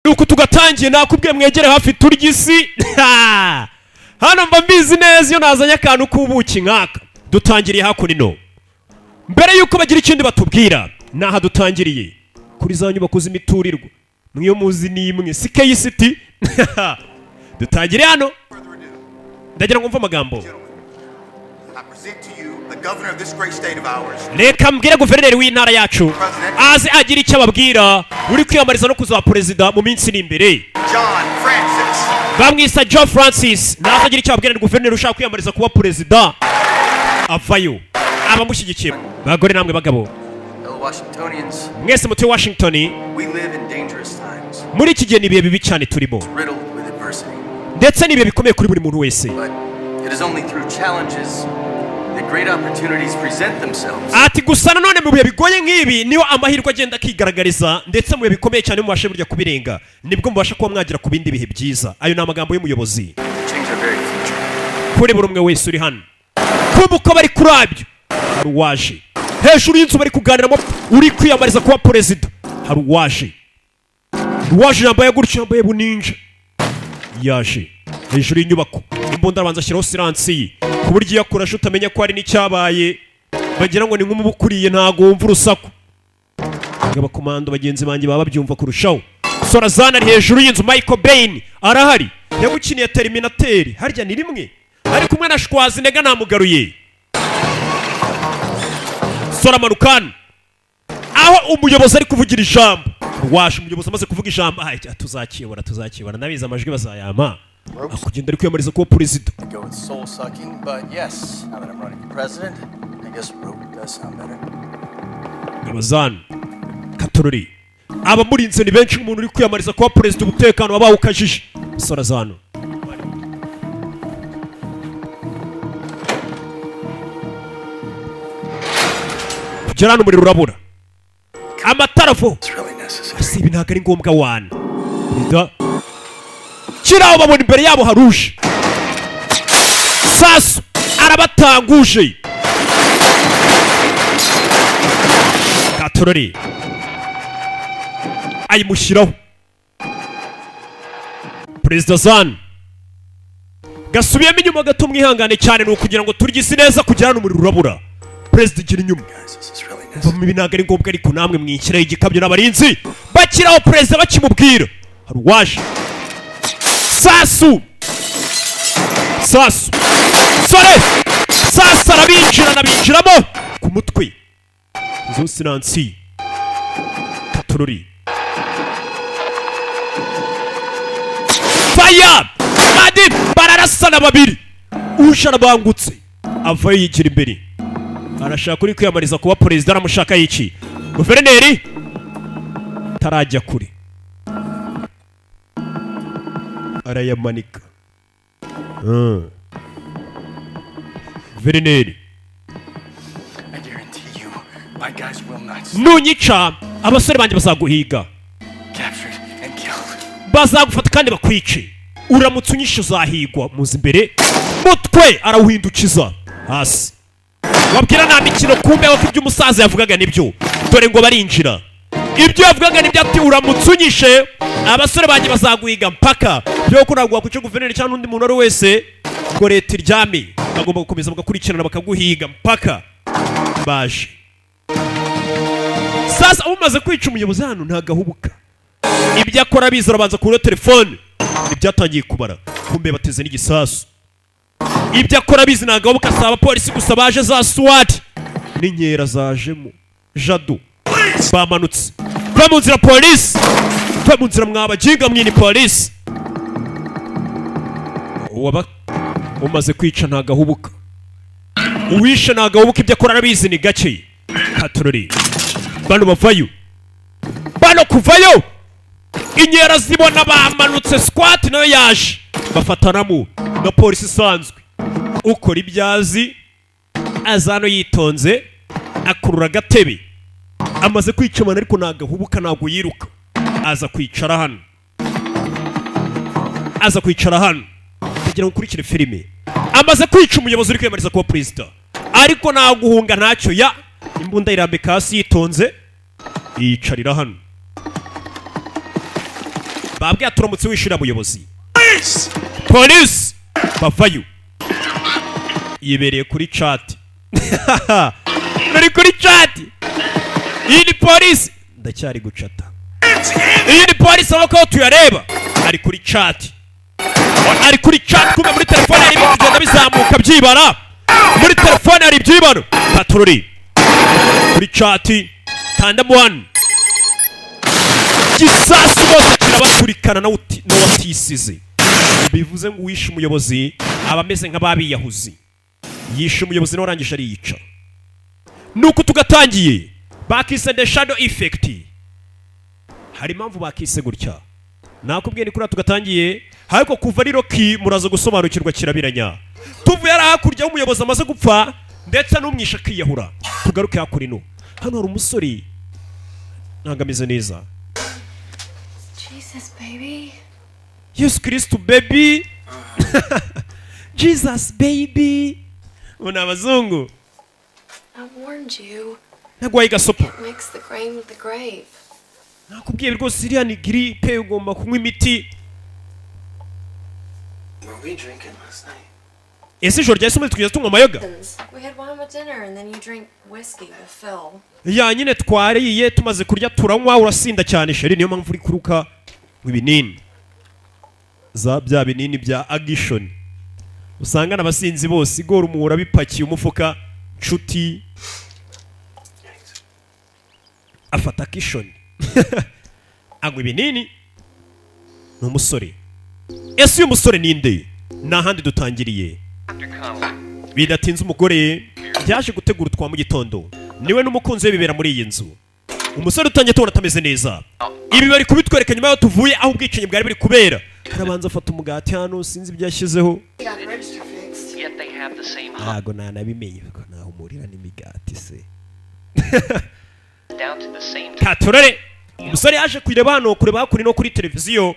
nuko tugatangiye nakubwiye mwegere hafi turigisi hano mba mbizi neza iyo nazanye akantu k'ubuki nkaka dutangiriye hakuno mbere yuko bagira ikindi batubwira naha dutangiriye kuri za nyubako z'imiturirwa mwiyo muzi nimwe CK City dutangiriye hano ndagira ngo mva amagambo reka mbwire guverineri w'intara yacu aze agira icyo ababwira uri kwiyamariza no kuzaba perezida mu minsi iri imbere bamwisa John Francis naze agira icyo ababwira ni guverineri ushaka kwiyamariza kuba perezida avayo abamushyigikiye bagore namwe bagabo mwese mutuye Washington muri iki gihe nibihe bibi cyane turimo ndetse nibihe bikomeye kuri buri muntu wese ati gusa nanone mu bihe bigoye nk'ibi niyo amahirwe agenda akigaragariza ndetse mu bihe bikomeye cyane mubashe burya kubirenga nibwo mubasha kuba mwagira ku bindi bihe byiza ayo ni amagambo y'umuyobozi kuri buri umwe wese uri hano kuba uko bari kuri abyo hari uwaje hejuru y'inzu bari kuganiramo uri kwiyamariza kuba perezida hari uwaje yambaye gutyo yambaye buninja yaje hejuru y'inyubako imbunda arabanza ashyiraho siransi ku buryo iyo akurashe utamenya ko hari n'icyabaye bagira ngo ni nk'umubukuriye ntago wumva urusaku abakomando bagenzi banjye baba babyumva kurushaho Sorazana ari hejuru y'inzu Michael Bain arahari yagukiniye Terminator harya ni rimwe ari kumwe na Shwazi nega namugaruye Soramanukana aho umuyobozi ari kuvugira ijambo washe umuyobozi amaze kuvuga ijambo tuzakibona nabiza amajwi bazayama akugenda ari kwiyamariza kuba perezida Gabazan Katorori abamurinze ni benshi umuntu uri kwiyamariza kuba perezida umutekano wabawukajije Sorazano kugera hano umuriro urabura amatarafu si ibi ntabwo ari ngombwa wana kiraho babona imbere yabo haruje sasu arabatanguje Katorori ayimushyiraho perezida Zan gasubiyemo inyuma gato mwihangane cyane ni ukugira ngo turye isi neza kugera hano umuriro urabura perezida igira inyuma mva ibi ntabwo ari ngombwa ariko namwe mwikiraho igikabyo n'abarinzi bakiraho perezida bakimubwira hari uwaje sasu sore sasa arabinjiramo ku mutwe izo sinansi Katorori faya badi bararasana babiri uje arabangutse avayo yigira imbere arashaka uri kwiyamariza kuba perezida aramushaka y'iki guverineri tarajya kure arayamanika guverineri nunyica abasore banjye bazaguhiga bazagufata kandi bakwice uramutse unyishe uzahigwa muzi imbere mutwe arawuhindukiza hasi wabwira nta mikino kumbeho ko ibyo umusaza yavugaga nibyo dore ngo barinjira ibyo yavugaga nibyo ati uramutse unyishe abasore banjye bazaguhiga mpaka byo ko ntabwo wakwica guverineri cyangwa undi muntu ari wese ngo leta iryame bagomba gukomeza bagakurikirana bakaguhiga mpaka baje sasa umaze kwica umuyobozi hano ntagahubuka ibyo akora biza arabanza kuri telefone ibyatangiye kubara kumbe bateze n'igisasu ibyo akora bizi ntagahubuka asaba polisi gusa baje za SWAT n'inkera zajemo jado bamanutse mu nzira polisi mu nzira mwabaginga mwini polisi umaze kwica ntagahubuka uwishe ntagahubuka ibyo akora arabizi ni gake Katorori bano bavayo bano kuvayo inkera zibona bamanutse SWAT nayo yaje bafatanamo na polisi isanzwe ukora ibyazi azano yitonze akurura agatebe amaze kwica amana ariko nagahubuka ntago yiruka aza kwicara hano kugira ngo ukurikire filime amaze kwica umuyobozi uri kwiyamariza kuba perezida ariko naguhunga ntacyo ya imbunda irambika hasi yitonze yicarira hano babwiye turamutse wishira muyobozi polisi bavayo yibereye kuri chat muri kuri chat iyi ni polisi ndacyari gucata iyi ni polisi abako tuyareba ari kuri chat kumbe muri telefone harimo kugenda bizamuka byibara muri telefone hari ibyibano patroli kuri chat kandamo 1 gisasu bose kirabakurikana na watisize bivuze ngo wishe umuyobozi aba ameze nk'ababiyahuzi yishe umuyobozi n'orangije ariyica nuko tugatangiye bakise the shadow effect hari impamvu bakise gutya nakubwiye ni kuri tugatangiye ariko kuva ari Rocky muraza gusobanukirwa kirabiranya tuvuye ari hakurya y'umuyobozi amaze gupfa ndetse n'umwisha akiyahura tugaruke hakuri no hano hari umusore ntagameze neza Jesus baby Yesu Kristo baby Jesus baby una abazungu I warned you nagwaye gasopo mix the grain with the grape nakubwiye rwose iriya ni gripe ugomba kunywa imiti ese ijoro ryahise umaze tugeze tunywa amayoga we had wine with dinner and then you drink whiskey with Phil ya nyine twariye tumaze kurya turanywa urasinda cyane sheri niyo mpamvu uri kuruka ibinini za bya binini bya agishoni usanga n'abasinzi bose igora umuhura bipakiye umufuka nshuti afata agishoni agwa ibinini ni umusore ese uyu musore ninde n'ahandi dutangiriye bidatinze umugore yaje gutegura utwa mu gitondo niwe n'umukunzi we bibera muri iyi nzu umusore utangiye tubona atameze neza ibi bari kubitwereka nyuma y'aho tuvuye aho ubwicanyi bwari buri kubera harabanza afata umugati hano sinzi ibyo yashyizeho ntago nanabimenye ko naho umurira n'imigati se katurare umusore yaje kureba hano kureba hakuri no kuri televiziyo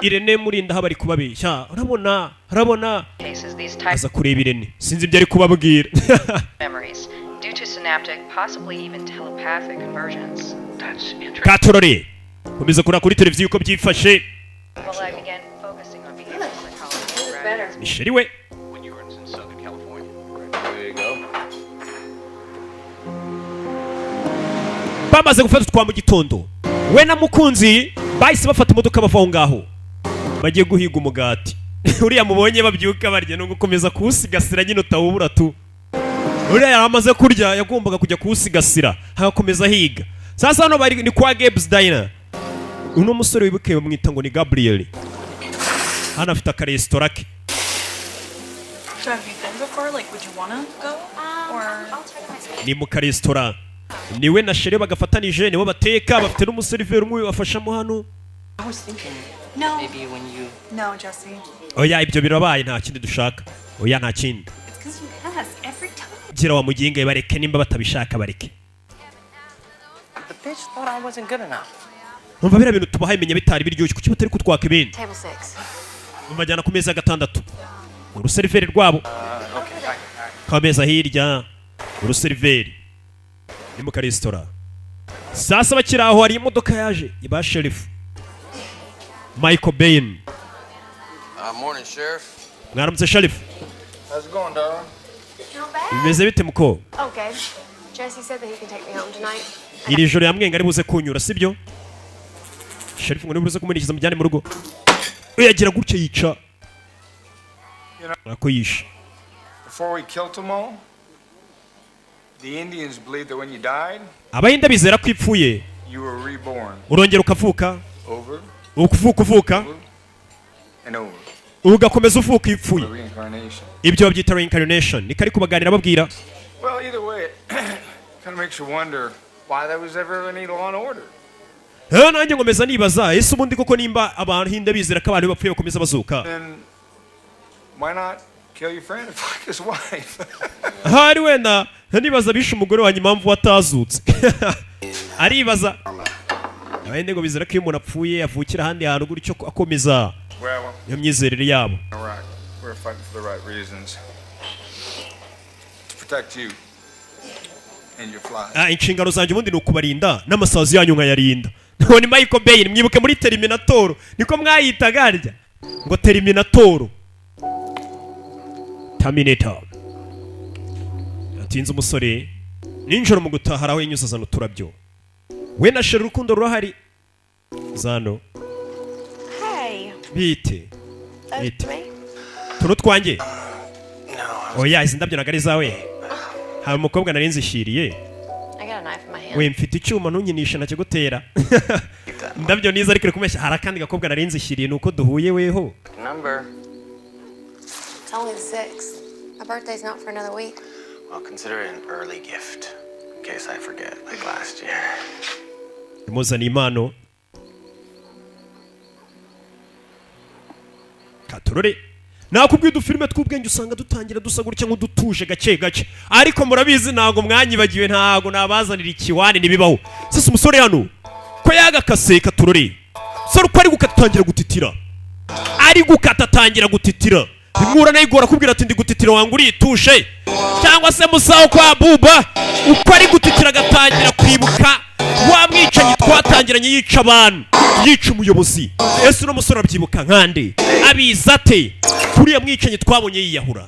Irene murinda aho bari kubabeshya urabona aza kureba Irene sinzi ibyo ari kubabwira katurare komeza kureba kuri televiziyo uko byifashe Misheri we bamaze gufata utwa mu gitondo we na mukunzi bahise bafata imodoka bava aho ngaho bagiye guhiga umugati uriya mubonye babyuka barya no gukomeza kuwusigasira nyine utawubura tu uriya yaramaze kurya yagombaga kujya kuwusigasira hagakomeza higa sasa hano bari ni kwa Gabe's Diner uno musore wibuke bamwita ngo ni Gabriel hano afite akaresitora ke ni mu karesitora niwe na Shere bagafatanije nibo bateka bafite n'umuseriveri umwe bafashamo hano No, Jesse. oya ibyo birabaye nta kindi dushaka oya nta kindi gira wa muginga bareke nimba batabishaka bareke umva bira bintu tubahaye menya bitari biryoshye kuki batari kutwaka ibindi umajyana ku meza gatandatu uruseriveri rwabo kameza hirya uruseriveri ni mu karesitora sasa bakira aho hari imodoka yaje iba sheriff Michael Bain morning sheriff mwaramutse sheriff how's it going darling bimeze bite muko okay Jesse said that he can take me home tonight iri joro yamwenga ari buze kunyura sibyo sheriff ngo nibuze kumurikiza mujyane mu rugo uyagira gutya yica ako yisha before we killed them all the Indians believed that when you died abayinda bizera ko ipfuye you were reborn urongera ukavuka over uvuka and over ugakomeza uvuka ipfuye reincarnation ibyo babyita reincarnation ni kari kubaganira babwira well either way kind of makes you wonder why there was ever any law and order nanjye ngomeza nibaza ese ubundi koko nimba abantu hinda bizera ko abantu bapfuye bakomeza bazuka then why not kill your friend and fuck his wife hari wenda nibaza bishe umugore wanyu impamvu watazutse aribaza abandi ngo bizera ko iyo umuntu apfuye avukira ahandi hantu gutyo akomeza iyo myizerere yabo we're fighting for the right reasons to protect you and your flies inshingano zanjye ubundi ni ukubarinda n'amasazi yanyu nkayarinda ngo ni Michael Bay. Mwibuke muri Terminator niko mwayitaga arya ngo Terminator. Terminator. Atinze umusore ninjoro mu gutaha araho yinyuza zano turabyo. We na Sheri urukundo rurahari. Zano. Hey. Bite. That's me. Tuno twanjye. Oya izi ndabyo nagari zawe. Hari umukobwa nari nzishiriye. I got a knife in my hand. We mfite icyuma ntunyinisha nakigutera. Ndabyo niza ariko kumeshya hari akandi gakobwa nari nzishiriye nuko duhuye weho. Number. It's only the 6th. My birthday's not for another week. Well, consider it an early gift, in case I forget, like last year. Imuzana impano. Katurore. Nakubwiye udufilime tw'ubwenge usanga dutangira dusa gutya nk'udutuje gake gake. Ariko murabizi ntago mwanyibagiwe ntago nabazanira ikiwani nibibaho. Sasa umusore hano ko yagakase Katurore. Sore uko ari gukatatangira gutitira. Ari gukatatangira gutitira. Bimura nayigora kubwira ati ndi gutitira wanguri itushe. Cyangwa se musaho kwa Buba uko ari gutitira gatangira kwibuka wa mwicanyi twatangiranye yica abantu yica umuyobozi. Ese no musore abyibuka nkande abizate kuriya mwicanyi twabonye yiyahura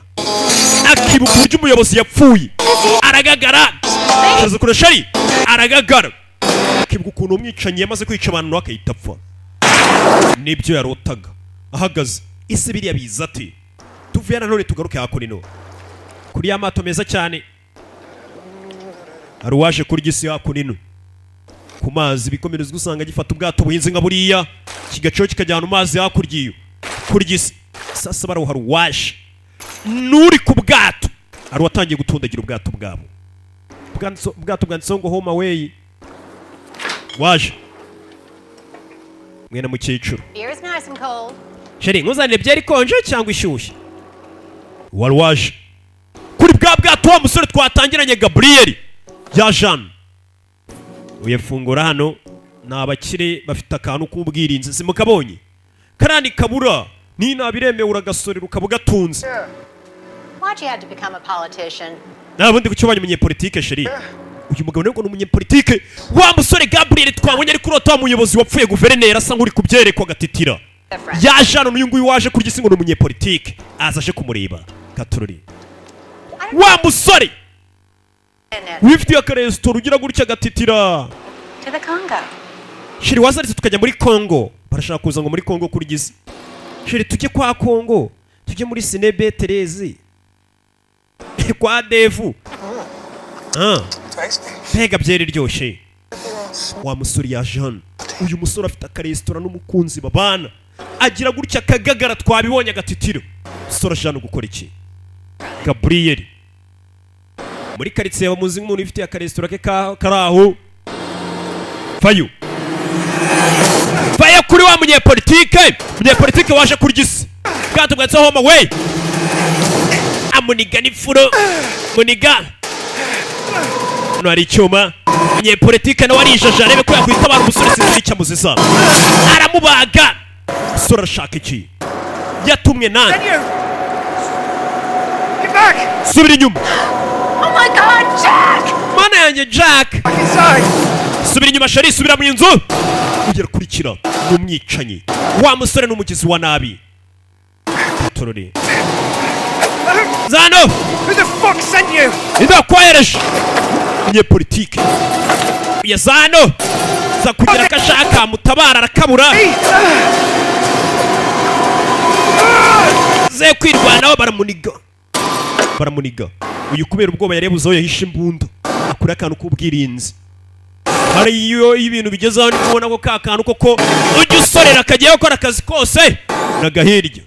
akibuka uburyo umuyobozi yapfuye aragagara shaza kurashari aragagara akibuka ukuntu umwicanyi yamaze kwica abantu no akayitapfa nibyo yarotaga ahagaze ise biriya bizate tuvuye na none tugaruke hakurino kuri ya mato meza cyane aruwaje kuri gisi hakurino ku mazi bikomerezwa usanga gifata ubwato buhinze nka buriya kigaco kikajyana mazi hakuryiyo kuri gisi sasa baro haruwaje nuri ku bwato ari watangiye gutundagira ubwato bwabo ubwato bwanditseho ngo home away waje mwene mukecuru Sheri nkuzanire byari konje cyangwa ishyushye wari waje kuri bwa bwato wa musore twatangiranye Gabriel ya Jean uyefungura hano nabakire bafite akantu k'ubwirinzi simukabonye karani kabura ni nabiremewe uragasorera ukabugatunze Why'd you have to become a politician? Nabundi kucyobanya umunyepolitike Sheri uyu mugabo niko n'umunyepolitike wa musore Gabriel twabonye ari kurota umuyobozi wapfuye guverineri asa nk'uri kubyerekwa gatitira ya Jean n'uyu nguyu waje kurya isingo n'umunyepolitike azaje kumureba Katururi wa musore wifitiye akaresitora ugira gutya gatitira To the Congo. Sheri wazaritse tukajya muri Congo barashaka kuza ngo muri Congo kurigize Sheri tujye kwa Congo tujye muri Sinebe Terezi kwa Devu Pega byeri ryoshe wa musore ya Jean uyu musore afite akaresitora n'umukunzi babana agira gutya kagagara twabibonye agatitiro sora Jean gukora iki Gabriel muri karitsiye bamuzi nk'umuntu ifite akaresitora ke karaho Fayo kuri wa munyepolitike waje kurigisa bwato bwatse home away amuniga n'ifuro muniga no ari cyuma munyepolitike nawe arijaje arebe ko yakwita abantu umusore sinzi icyamuziza aramubaga sora shaka iki yatumwe nani subira inyuma Oh my God, Jack! mana yanjye Jack subira inyuma Sheri subira mu nzu ugera kurikira n'umwicanyi wa musore n'umugizi wa nabi Torore Zano Who the fuck sent you? idakwayereje munyepolitike ya Zano za kugira kashaka mutabara arakabura ze kwirwanaho baramuniga uyu kubera ubwoba yarebuzaho yahishe imbunda akura akantu k'ubwirinzi hari iyo ibintu bigezaho ni kubona ko ka kantu koko ujye usorera akagiye gukora akazi kose nagahirya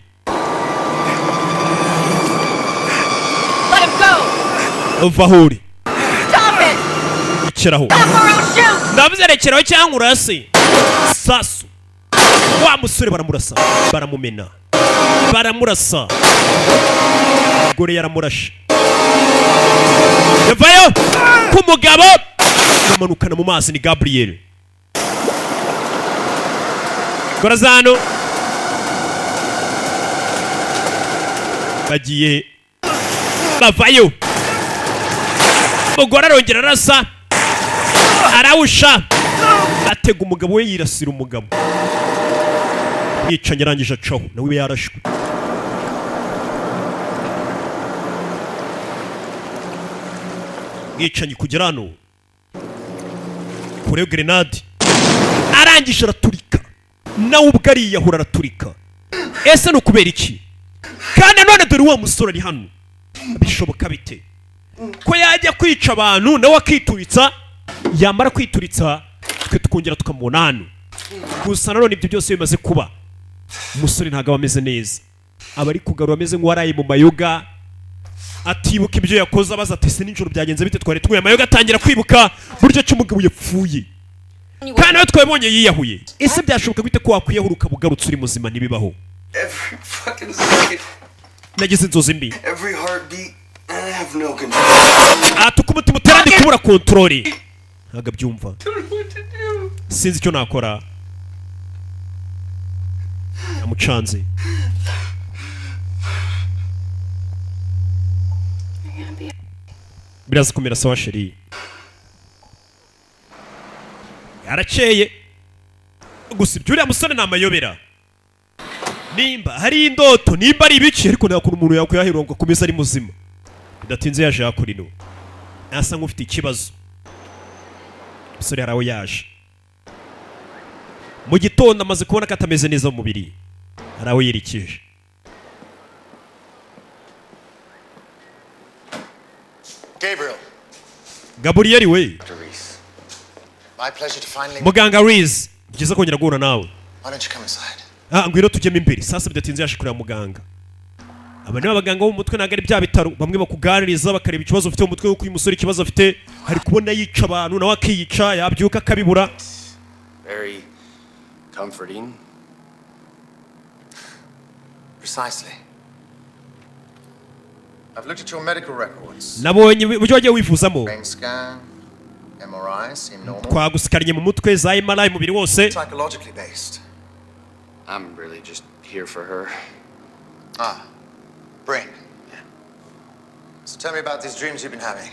Let him go! uva aho uri Stop it! ikeraho Stop or I'll shoot! ndavuze rekeraho cyangwa urase sasu wa musore baramumena baramurasa gore yaramurashe yavayo k'umugabo bamanukana mu mazi ni Gabriel Gorazano bagiye bavayo umugore arongera arasa arawusha atega umugabo we yirasira umugabo yicanye arangije acaho nawe yarashwe. Yicanyi kugera hano kure grenade arangije araturika nawe ubwo ariyahura araturika. Ese no kubera iki? Kandi none dore wa musore ari hano bishoboka bite ko yajya kwica abantu nawe akituritsa, yamara kwituritsa twe tukongera tukamubona hano? Gusa none ibyo byose bimaze kuba, umusore ntabwo ameze neza, aba ari kugarura ameze nk'uwaraye mu mayoga, atibuka ibyo yakoze, abaza ati se nijoro byagenze bite, twari twaye amayoga, atangira kwibuka buryo cy'umugabo yapfuye kandi nawe twabonye yiyahuye. Ese byashoboka gute ko wakwiyahura ukabugarutse uri muzima? Ntibibaho. Nagize inzozi mbi, atuka umutima utera ndi kubura kontrole, ntabwo abyumva, sinzi icyo nakora, yamucanze. Biraza kumera sawa sheri, yarakeye. Gusa ibyo uriya musore ni amayobera, nimba hari indoto nimba ari ibiki, ariko nta kuntu umuntu yakwiyahira ngo akomeze ari muzima. Bidatinze yaje yakora ino, asa nk'ufite ikibazo. Umusore yarawe yaje mu gitondo amaze kubona ko atameze neza mu mubiri, arawe yerekeje. Gabriel we, muganga Reese, byiza kongera guhura nawe. Ngwino tujyemo imbere. Sasa bidatinze yaje kureba muganga. Aba ni abaganga bo mu mutwe, ntabwo ari bya bitaro bamwe bakuganiriza bakareba ikibazo ufite mu mutwe, kuko uyu musore ikibazo afite hari kubona yica abantu nawe akiyica, yabyuka akabibura. Very comforting. Precisely. I've looked at your medical records. Nabonye uburyo wagiye wivuzamo. Brain scan, MRI seem normal. Twagusikaranye mu mutwe za MRI mubiri wose. Psychologically based. I'm really just here for her. Brain. Yeah. So tell me about these dreams you've been having.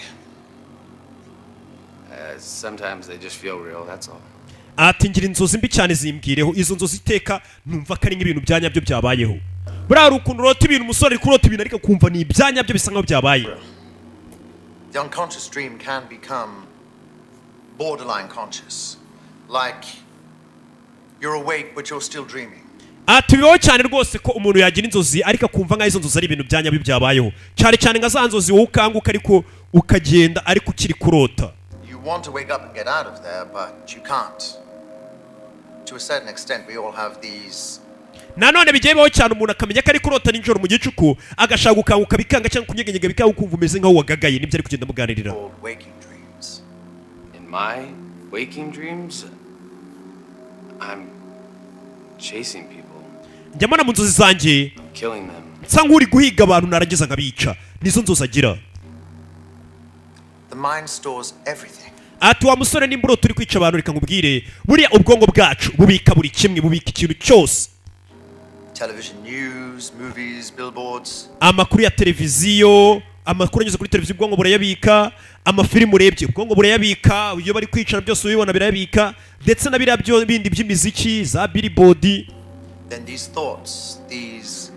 Sometimes they just feel real, that's all. Ati ngira inzozi mbi cyane zimbwireho, izo nzozi iteka numva ko ari nk'ibintu byanyabyo byabayeho. Buriya hari ukuntu urota ibintu, umusore ari kurota ibintu ariko kumva ni ibyanyabyo bisa nk'aho byabaye. The unconscious dream can become borderline conscious. Like you're awake but you're still dreaming. Ati bibaho cyane rwose ko umuntu yagira inzozi ariko akumva nk'aho izo nzozi ari ibintu byanyabyo byabayeho. Cyane cyane nka za nzozi wowe ukanguka ariko ukagenda ariko ukiri kurota. You want to wake up and get out of there but you can't. To a certain extent we all have these. Nanone bigiye bibaho cyane umuntu akamenya ko ari kurota nijoro mu gicuku, agashaka gukanguka bikanga cyangwa kunyeganyega bikanga, ukumva umeze nk'aho wagagaye. Nibyo ari kugenda muganirira. In my waking dreams, I'm chasing people. Njya mbona mu nzozi zanjye Killing them. nsa nk'uri guhiga abantu narangiza nkabica. Nizo nzozi agira. The mind stores everything. Ati wa musore nimba turi kwica abantu, reka nkubwire buriya ubwongo bwacu bubika buri kimwe, bubika ikintu cyose. Television news, movies, billboards. Amakuru ya televiziyo, amakuru anyuze kuri televiziyo ubwongo burayabika, amafilmu urebye ubwongo burayabika, iyo bari kwicara byose ubibona birayabika, ndetse na biriya byo bindi by'imiziki za billboard. Then these thoughts, these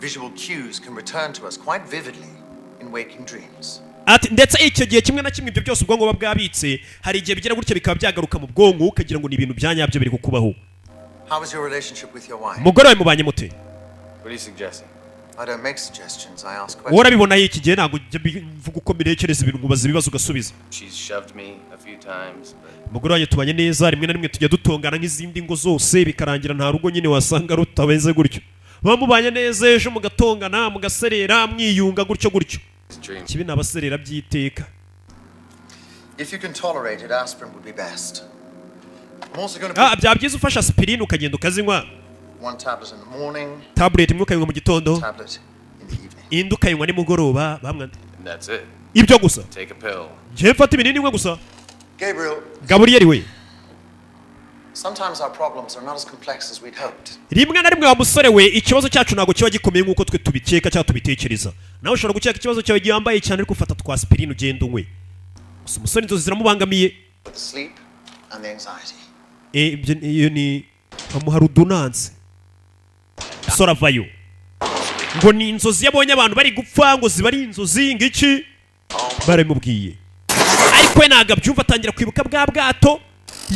visual cues can return to us quite vividly in waking dreams. Ati ndetse icyo gihe kimwe na kimwe ibyo byose ubwongo buba bwabitse, hari igihe bigira gutya bikaba byagaruka mu bwongo, ukagira ngo ni ibintu byanyabyo biri kukubaho. How is your relationship with your wife? Mugore wawe mubanye mute? What are you suggesting? I don't make suggestions, I ask questions. Urabibona iki gihe ntabwo mvuga uko mbirekereza ibintu, ngubaza ibibazo ugasubiza. She's shoved me a few times, but Mugore wanjye tubanye neza, rimwe na rimwe tujya dutongana nk'izindi ngo zose bikarangira nta rugo nyine wasanga rutabeze gutyo. Bamubanye neza, ejo mugatongana, mugaserera, mwiyunga gutyo gutyo. Kibi nabaserera byiteka. If you can tolerate it, aspirin would be best. I'm also going to put byabyiza ufasha aspirin ukagenda ukazinywa. one tablet in the morning, Tablet imwe ukayinywa mu gitondo, tablet in the evening. indi ukayinywa nimugoroba. Bamwe and that's it. ibyo gusa. Take a pill. Njye mfata ibinini imwe gusa. Gabriel, we, sometimes our problems are not as complex as we'd hoped. rimwe na rimwe wa musore we, ikibazo cyacu ntabwo kiba gikomeye nk'uko twe tubikeka cyangwa tubitekereza. Nawe ushobora gukeka ikibazo cyawe gihambaye cyane ariko ufata twa aspirin ugenda unywe. Gusa umusore inzozi ziramubangamiye. The sleep and the anxiety. iyo ni amuha udunanse sora vayo ngo ni inzozi yabonye abantu bari gupfa ngo ziba ari inzozi ngiki baramubwiye ariko we ntabwo abyumva atangira kwibuka bwa bwato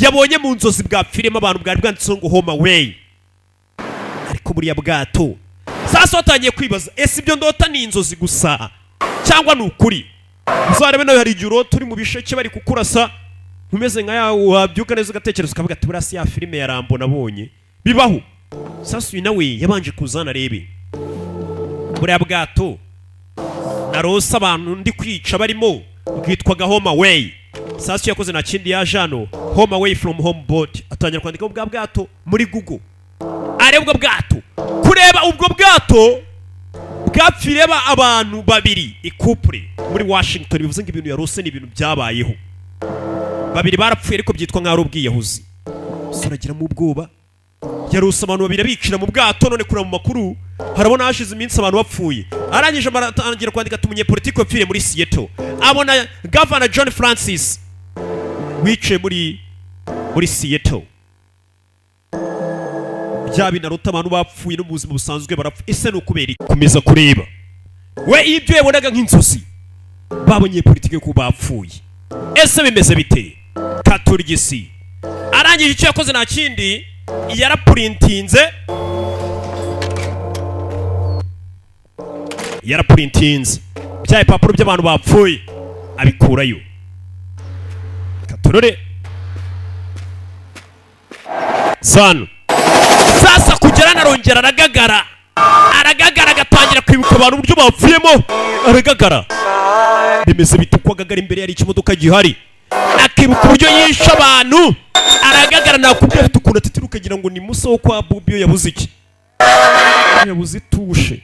yabonye mu nzozi bwapfiremo abantu bwari bwanditseho ngo home away ariko buriya bwato sasa watangiye kwibaza ese ibyo ndota ni inzozi gusa cyangwa ni ukuri uzarebe nawe hari igihe urota uri mu bisheke bari kukurasa umeze nka yawe wabyuka neza ugatekereza ukavuga ati buriya si ya filime ya Rambo nabonye bibaho sasa uyu nawe yabanje kuzana arebe buriya bwato narose abantu ndi kwica barimo bwitwaga home away sasa yakoze na kindi ya jano home away from home boat atangira kwandika ubwa bwato muri Google areba ubwo bwato kureba ubwo bwato bwapfireba abantu babiri ikupure muri Washington bivuze ngo ibintu yarose ni ibintu byabayeho babiri barapfuye ariko byitwa nka ubwiyahuzi suragira mu ubwoba yarose abantu babiri bicira mu bwato none kura mu makuru harabona hashize iminsi abantu bapfuye arangije baratangira kwandika tumunye politiki wapfire muri Seattle abona Governor John Francis wicaye muri Seattle bya binarota abantu bapfuye no mu buzima busanzwe barapfa ese no kubera kumeza kureba we ibyo yabonaga nk'inzozi babonye politiki ko bapfuye ese bimeze bite katurigisi arangije icyo yakoze nta kindi yaraprintinze bya ipapuro by'abantu bapfuye abikurayo katurore sano sasa kugera narongera aragagara agatangira kwibuka abantu uburyo bapfuyemo aragagara bimeze bitukwa agagara imbere yari ikimodoka gihari akibuka uburyo yisha abantu aragagara nakubye afite ukuntu atitiruka kugira ngo ni musa wo kwa Bubio yabuze iki yabuze itushe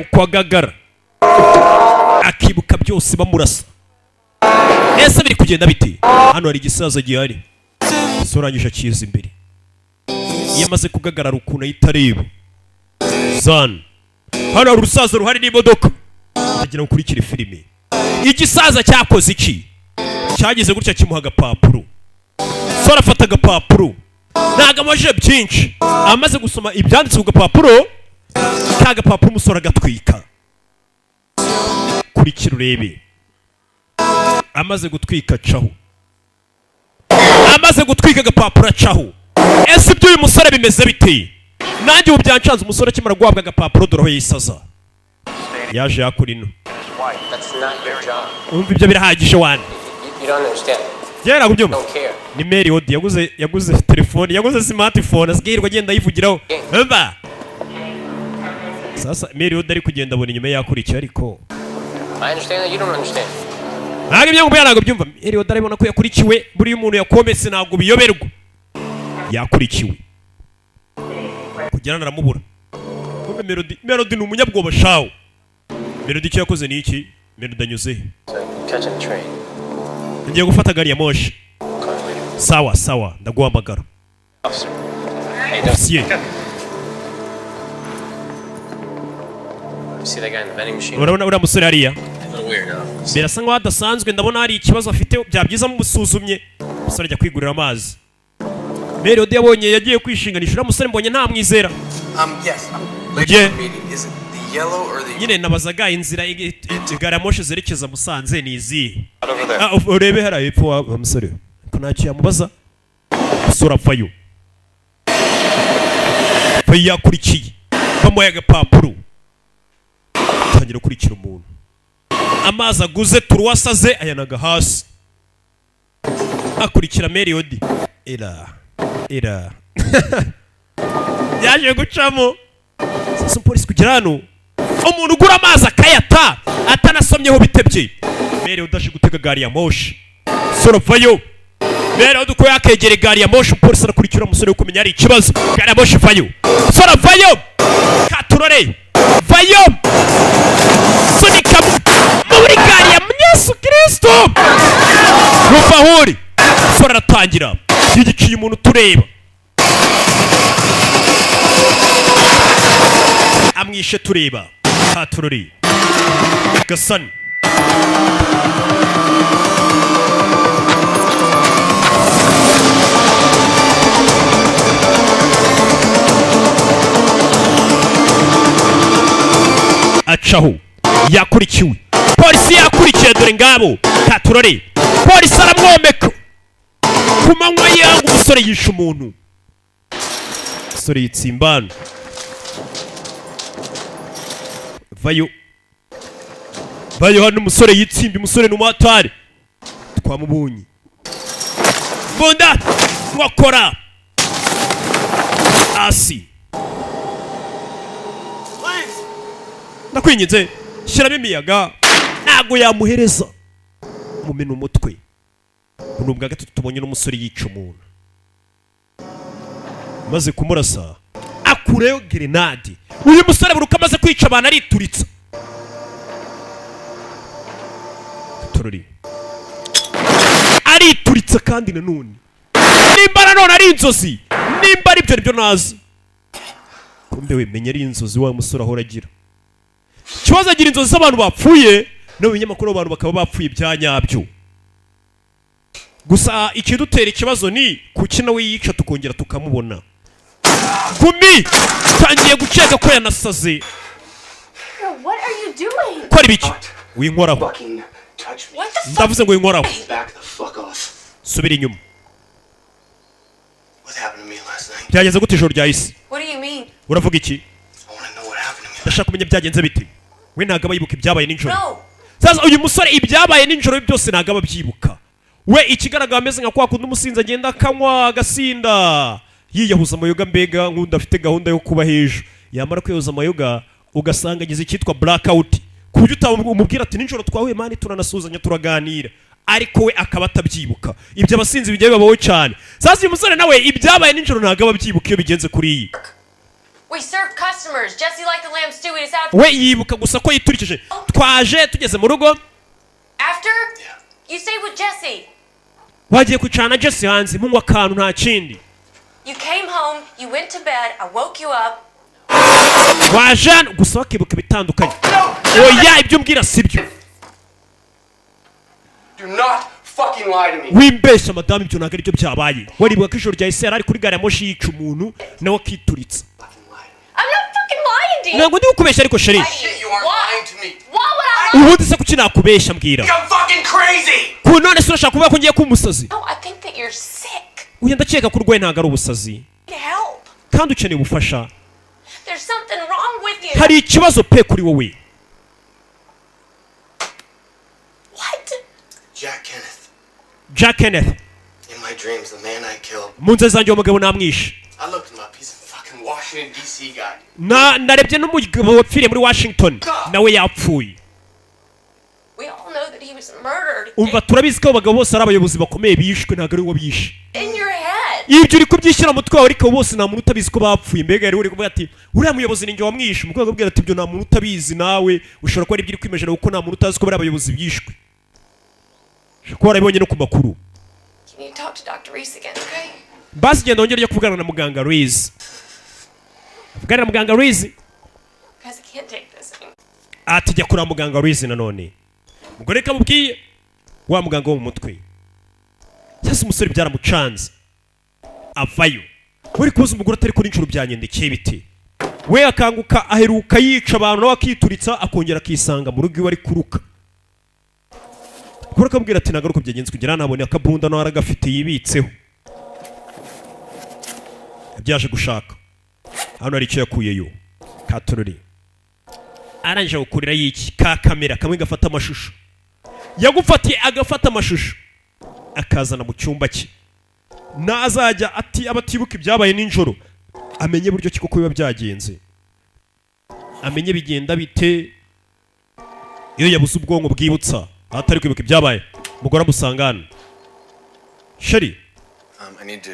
uko agagara akibuka byose bamurasa ese biri kugenda bite hano hari igisaza gihari sorangije akiza imbere iyo amaze kugagarara ukuntu ayitareba zan hano hari urusaza ruhari n'imodoka agira ukurikire filime igisaza cyakoze iki cyagize gutya kimuha agapapuro sora afata agapapuro ntago amaje byinshi amaze gusoma ibyanditse ku gapapuro kagapapuro umusore agatwika kurikira urebe amaze gutwika caho amaze gutwika agapapuro acaho ese ibyo uyu musore bimeze bite nanjye ubu byancanze umusore akimara guhabwa agapapuro dore aho yisaza yaje yakura ino umva ibyo birahagije wane yera kubyumva ni Mary Odi yaguze telefone yaguze smartphone asgirwa agenda yivugiraho umva sasa Mary Odi ari kugenda abona inyuma yakurikiye ariko I understand that you don't understand. ntabwo ibyo ngubwo ntabwo byumva Mary Odi arabona ko yakurikiwe buri umuntu yakometse ntabwo biyoberwa yakurikiwe kugera naramubura kumbe Melody ni umunyabwoba shawo Melody icyo yakoze ni iki Melody anyuze Catching the train. ngiye gufata gari ya moshi sawa ndaguhamagara Officer. ofisiye See that guy in the vending machine? urabona uriya musore hariya A little weird, huh? birasa nkaho adasanzwe ndabona hari ikibazo afite byabyiza musuzumye umusore ajya kwigurira amazi Mary Odi yabonye yagiye kwishinganisha uriya musore mbonye ntamwizera Yes. Yeah. Is it the yellow or the... nyine nabazaga inzira gari ya moshi zerekeza Musanze ni izihe Out over there. urebe hariya hepfo wa musore ko ntacyo yamubaza umusore apfayo yakurikiye bamuhaye agapapuro atangira gukurikira umuntu amazi aguze turuwasaze ayanaga hasi akurikira Mary Odi era yaje gucamo sasa polisi kugira hano umuntu ugura amazi akayata atanasomyeho bitebye Mary Odi aje gutega gari ya moshi soravayo Mary Odi uko yakegere gari ya moshi polisi arakurikira umusore ukumenya ari ikibazo gari ya moshi vayo soravayo katurore vayo sunika muri gari ya Yesu Kristo ruvahuri sora aratangira yigiciye umuntu tureba amwishe tureba katurore gasani yicaho yakurikiwe polisi yakurikiye dore ngabo katurore polisi aramwomeka ku manywa yanga umusore yishe umuntu umusore yitsimbana vayo hano umusore yitsimbi umusore n'umuhatari twamubonye mbunda mwakora asi ndakwinginze shyiramo imiyaga ntago yamuhereza mumena umutwe ni ubwa gatatu tubonye n'umusore yica umuntu maze kumurasa akureyo grenade uyu musore buruka amaze kwica abantu arituritsa turori arituritsa kandi nanone nimba nanone ari inzozi nimba ari byo nibyo nazi kumbe wemenya ari inzozi wa musore ahora agira ikibazo agira inzozi z'abantu bapfuye no binyamakuru abantu bakaba bapfuye byanyabyo gusa ikidutera ikibazo ni kuki nawe yica tukongera tukamubona kumi tangiye gukeka ko yanasaze What are you doing? kora ibiki winkoraho ndavuze ngo winkoraho subira inyuma byageze gute ijoro ryahise What do you mean? uravuga iki ndashaka kumenya byagenze bite we ntabwo aba yibuka ibyabaye nijoro No. sasa uyu musore ibyabaye nijoro byose ntabwo aba abyibuka we ikigaragara ameze nka kwa kundi umusinzi agenda akanywa agasinda yiyahuza amayoga mbega nk'undi afite gahunda yo kuba hejuru yamara kwiyahuza amayoga ugasanga agize icyitwa blackout ku buryo utamubwira ati nijoro twahuye mani turanasuhuzanya turaganira ariko we akaba atabyibuka ibyo abasinzi bijya bibabaho cyane sasa uyu musore nawe ibyabaye nijoro ntabwo aba abyibuka iyo bigenze kuri iyi We serve customers. Jesse liked the lamb stew. He was out. we yibuka gusa ko yiturikije twaje tugeze mu rugo After? You stayed with Jesse. wagiye kwicarana Jesse hanze munywa akantu nta kindi You came home. You went to bed. I woke you up. waje hano gusa wakibuka ibitandukanye oya ibyo mbwira sibyo Do not fucking lie to me. wimbeshya madamu ibyo ntabwo aribyo byabaye waribuka ko ijoro ryahise yari ari kuri gari ya moshi yica umuntu nawe akituritsa I'm not fucking lying to you. ntabwo ndi kukubeshya ariko sheri Shit, you aren't lying to me. Why would I lie? ubundi se kuki nakubeshya mbwira I'm fucking crazy. ku none se urashaka kuvuga ko ngiye kuba umusazi No, I think that you're sick. uyu ndakeka ko urwaye ntabwo ari ubusazi Need help. kandi ukeneye ubufasha There's something wrong with you. hari ikibazo pe kuri wowe What? Jack Kenneth. Jack Kenneth In my dreams, the man I killed. mu nzozi zanjye uwo mugabo namwishe I looked him up. He's a fucking Washington, D.C. guy. narebye n'umugabo wapfiriye muri Washington nawe yapfuye We all know that he was murdered. umva turabizi ko abo bagabo bose ari abayobozi bakomeye bishwe ntabwo ari wowe bishe In your head. ibyo uri kubyishyira mu mutwe wawe ariko bose nta muntu utabizi ko bapfuye mbega yari uri kuvuga ati uriya muyobozi ni njye wamwishe umukobwa akabwira ati ibyo nta muntu utabizi nawe ushobora kuba ari ibyo uri kwimejera kuko nta muntu utazi ko bari abayobozi bishwe ushobora kuba warabibonye no ku makuru Can you talk to Dr. Reese again, okay? basi genda wongere ujye kuvugana na muganga Reese avugana na muganga Reese Because I can't take this anymore. ati jya kuri muganga Reese nanone umugore kamubwiye wa muganga wo mu mutwe sasa umusore byaramucanze avayo uri kuza umugore atari kuri inshuro byanyendekeye bite we akanguka aheruka yica abantu nawe akituritsa akongera akisanga mu rugo iwe ari kuruka umugore akamubwira ati nagaruka byagenze kugira nabone akabunda nawe aragafite yibitseho byaje gushaka hano hari icyo yakuyeyo katorori arangije gukurira y'iki ka kamera kamwe gafata amashusho yagufatiye agafata amashusho akazana mu cyumba cye nazajya ati abatibuka ibyabaye nijoro amenye buryo ki koko biba byagenze amenye bigenda bite iyo yabuze ubwonko bwibutsa atari kwibuka ibyabaye umugore amusangana sheri I need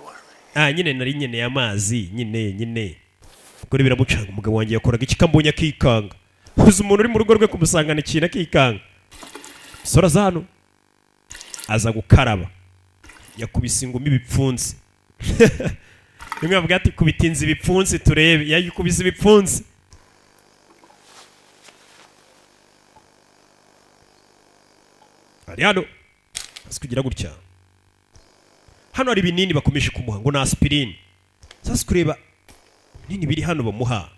water. nyine nari nkeneye amazi nyine umugore biramucanga umugabo wanjye yakoraga iki kambonye akikanga uzi umuntu uri mu rugo rwe kumusangana ikintu akikanga sora za hano aza gukaraba yakubise ingumi ibipfunsi rimwe bavuga ati kubitinze ibipfunsi turebe yayikubise ibipfunsi ari hano azi kugira gutya hano hari ibinini bakomeje kumuha ngo ni aspirine sasa kureba ibinini biri hano bamuha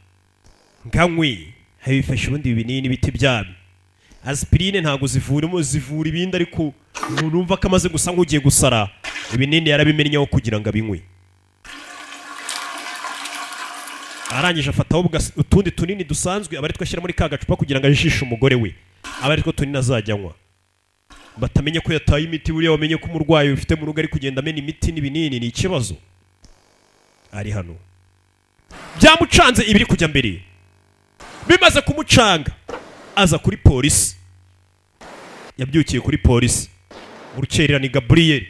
nganywe bifasha ubundi ibinini biti byabyo. Aspirine ntago zivura ibindi ariko umuntu umva ko amaze gusa nk'ugiye gusara ibinini yarabimennyeho kugira ngo abinywe. Arangije afataho utundi tunini dusanzwe abari twashyira muri ka gacupa kugira ngo ajishe umugore we. Abari two tunini azajyanywa. Batamenye ko yataye imiti buriya wamenye ko umurwayi ufite mu rugo ari kugenda amena imiti n'ibinini ni ikibazo. Ari hano. Byamucanze ibiri kujya mbere. Bimaze kumucanga aza kuri polisi. Yabyukiye kuri polisi. Urukerera ni Gabriel.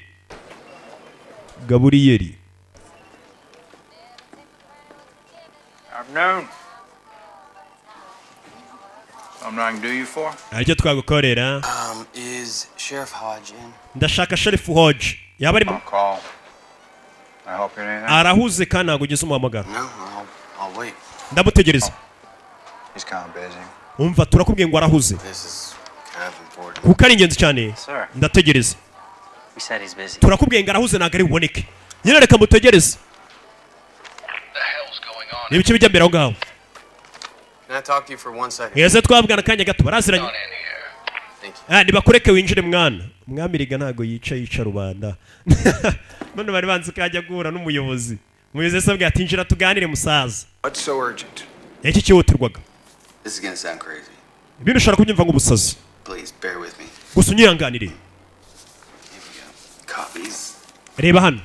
I'm not do you for? Aricyo twagukorera. Is Sheriff Hodge in? Ndashaka Sheriff Hodge. Yaba ari Call. I hope you're anything. arahuze kandi ntabwo ugeze umuhamagara. No, I'll wait. Ndamutegereza. He's kind of busy. Umva turakubwiye ngo arahuze. This is kind of important. Kuko ari ingenzi cyane. Sir. Ndategereza. He said he's busy. Turakubwiye ngo arahuze ntabwo ari buboneke. Nyine reka mutegereze. Niba icyo bijya mbere aho ngaho. Can I talk to you for 1 second? Mwese twabwana akanya gato baraziranye. Thank you. Nibakureke winjire mwana. Umwami riga ntago yica rubanda. None bari banze kajya guhura n'umuyobozi. Umuyobozi sabwe ati injira tuganire musaza. What's so urgent? Iki cyihutirwaga. This is gonna sound crazy. Ibintu ushaka kunyumva nk'ubusazi. Please bear with me. Gusa unyihanganire. Here we go. Copies. Reba hano.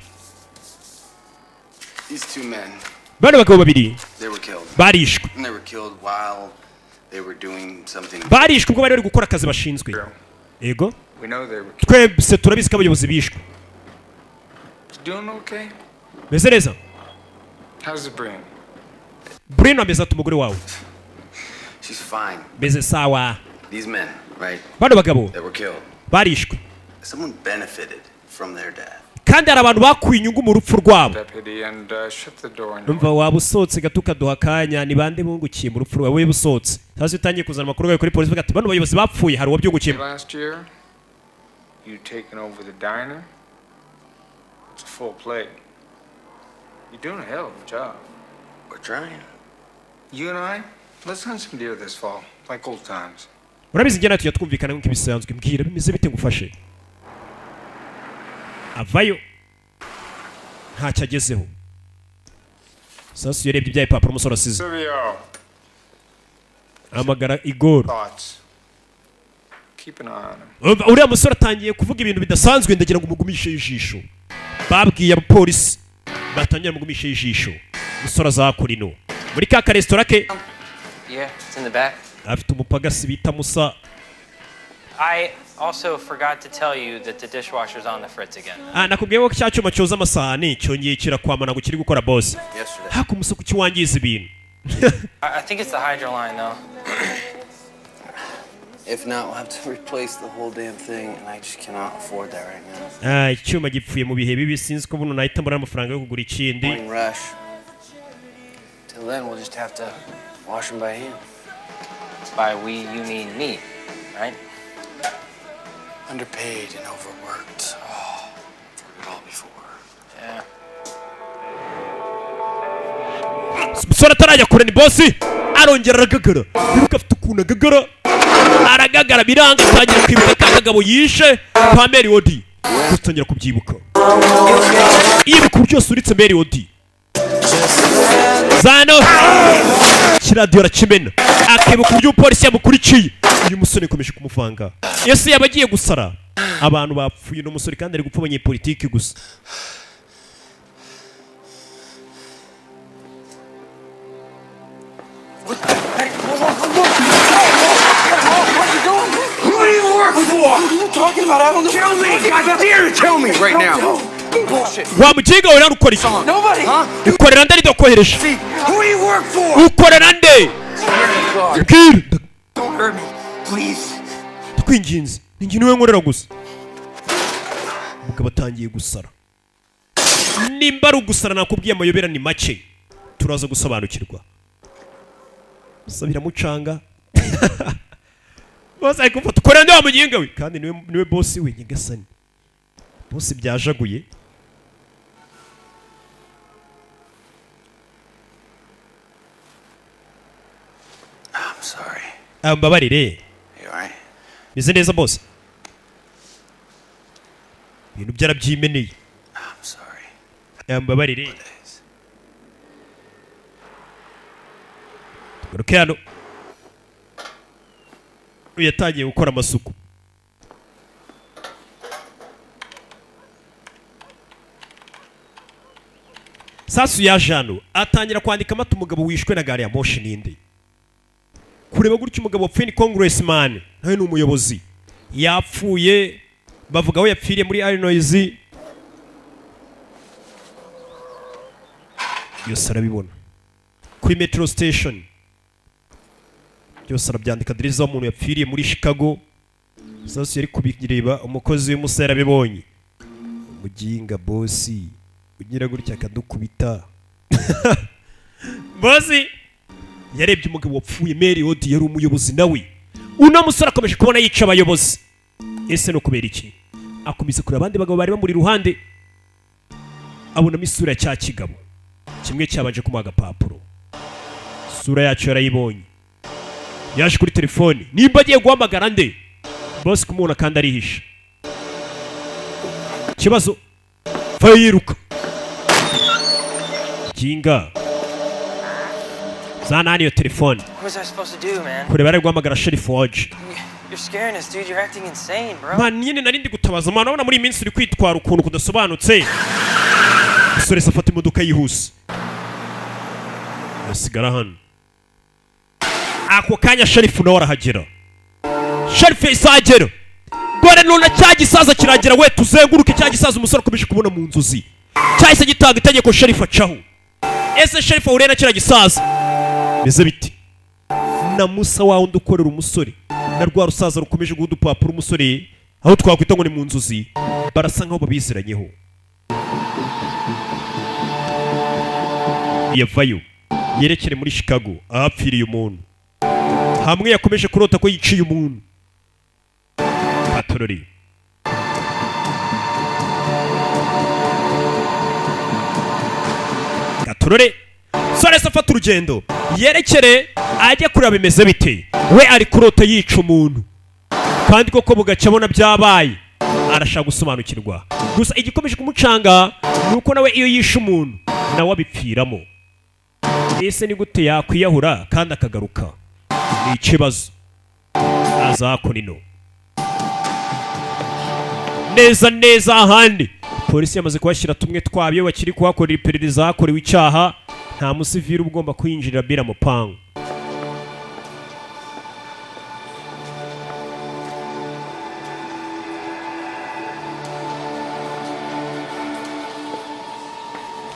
These two men. Bano bagabo babiri They were killed. barishwe. And they were killed while they were doing something. Barishwe ubwo bari gukora akazi bashinzwe. Yego. We know they were Twebwe turabizi ko abayobozi bishwe. doing okay. Meze neza. How's the brain? Bruno ameze ati umugore wawe. She's fine. Meze sawa. These men, right? Bano bagabo That were killed. barishwe. Someone benefited from their death. Kandi hari abantu bakuye inyungu mu rupfu rwabo. Deputy and shut the door. Numva waba usohotse gato ukaduha akanya ni bande bungukiye mu rupfu rwawe busohotse. Tazi utangiye kuzana amakuru yawe kuri polisi bavuga ati bano bayobozi bapfuye hari uwabyungukiye. Last year, you taken over the diner. It's a full plate. You're doing a hell of a job. We're trying. You and I, let's hunt some deer this fall, like old times. Urabizi njye natwe twumvikana nk'ibisanzwe mbwira bimeze bite ngufashe. Avayo ntacyo agezeho. Sasa yarebye ibya ipapuro umusore asize. Silvio, Amagara Igor. thoughts. Keep an eye on him. Uriya musore atangiye kuvuga ibintu bidasanzwe ndagira ngo umugumishe ijisho. Babwiye abapolisi batangira umugumishe ijisho. Musore azakora ino. Muri ka restaurant ke Yeah, it's in the back. afite umupagasi bita Musa. I also forgot to tell you that the dishwasher's on the fritz again. Nakubwiye ko cya cyuma cyoza amasahani cyongeye kirakwamana ngo kiri gukora boss. Yesterday. Hako umusuku kiwangiza ibintu. I think it's the hydro line, though. If not, we'll have to replace the whole damn thing, and I just cannot afford that right now. Icyuma gipfuye mu bihe bibi sinzi ko buno nahita mbona amafaranga yo kugura ikindi. Morning rush. Till then, we'll just have to wash them by hand. By we, you mean me, right? Underpaid and overworked. Oh, I've heard it all before. Yeah. Musore atarajya kure ni boss arongera aragagara. Biruka afite ukuntu agagara. Aragagara biranga atangira kwibuka kagabo yishe kwa Mary Odi. Gutangira kubyibuka. Ibuka byose uritse Mary Odi. Zano kiradiyo arakimena akibuka uburyo polisi yamukurikiye. Uyu musore ikomeje kumuvanga. Yesu yabagiye gusara. Abantu bapfuye no musore kandi ari gupfa abanyepolitiki gusa. Who do you work for? What are you talking about? I don't know. Tell me. I'm here to tell me right now. Bullshit. Wa mujiga we ukora iki? Nobody. Huh? Ukorera nde ridokohereje? See, who do you work for? Ukorera nde? Mbwira. Don't hurt me, please. Twinginze. Ningi niwe nkorera gusa. Mugabo atangiye gusara. Nimba ari ugusara nakubwiye amayobera ni make. Turaza gusobanukirwa. Sabira mucanga. Boss ari kumfata ukorera nde wa muginga we kandi niwe boss we nyigasani. Boss byajaguye. sorry. Mbabarire. You alright? Bize neza boss. Ibintu byarabyimeneye. I'm sorry. Mbabarire. Garuke hano. Yatangiye gukora amasuku. Sasu ya Jano atangira kwandika amata umugabo wishwe na gari ya moshi ninde. Kureba gutyo umugabo wapfuye ni congressman, nawe ni umuyobozi. Yapfuye bavuga aho yapfiriye muri Illinois. Yose arabibona. Kuri metro station. Byose arabyandika diriza umuntu yapfiriye muri Chicago. Sasu yari kubireba umukozi w'umusera bibonye. Umuginga bossi. Ugira gutya akadukubita. Bosi yarebye umugabo wapfuye Mary Odi yari umuyobozi nawe. Una musore akomeje kubona yica abayobozi. Ese no kubera iki? Akomeza kure abandi bagabo bari bamuri ruhande. Abona misura ya cya kigabo. Kimwe cyabanje kumuha agapapuro. Sura yacu yarayibonye. Yaje kuri telefone. Nimba agiye guhamagara nde? Bosi kumubona kandi arihisha. Kibazo fayiruka. Kinga. Zanani yo telefone. What was I supposed to do, man? Kure bari guhamagara Sheriff Hodge. You're scaring us, dude. You're acting insane, bro. Man, nyine narindi gutabaza man, urabona muri iminsi uri kwitwara ukuntu kudasobanutse. Musore safata imodoka yihuse. Yasigara hano. Ako kanya Sheriff nawe arahagera. Sheriff isagera. Gore nuna cyagisaza kiragera we tuzenguruke cyagisaza umusore akomeje kubona mu nzozi. Cyahise gitanga itegeko Sheriff acaho. Ese Sheriff urena kiragisaza. Bize biti. Na Musa wawe ndukorera umusore. Na rwa rusaza rukomeje gudupapura umusore. Aho twakwita ngo ni mu nzozi. Barasa nkaho babiziranyeho. Yavayo. Yerekere muri Chicago ahapfiriye umuntu. Hamwe yakomeje kurota ko yiciye umuntu. Patorori. Gatorore. Sore safata urugendo. Yerekere ajye kureba bimeze bite. We ari kurota yica umuntu. Kandi koko bugaca abona byabaye. Arashaka gusobanukirwa. Gusa igikomeje kumucanga nuko nawe iyo yisha umuntu nawe abipfiramo. Ese ni gute yakwiyahura kandi akagaruka? Ni ikibazo. Azako nino. Neza ahandi. Polisi yamaze kubashyira tumwe twabyo bakiri kuhakorera iperereza hakorewe icyaha. Nta musivili ugomba kwinjirira bira mupangu.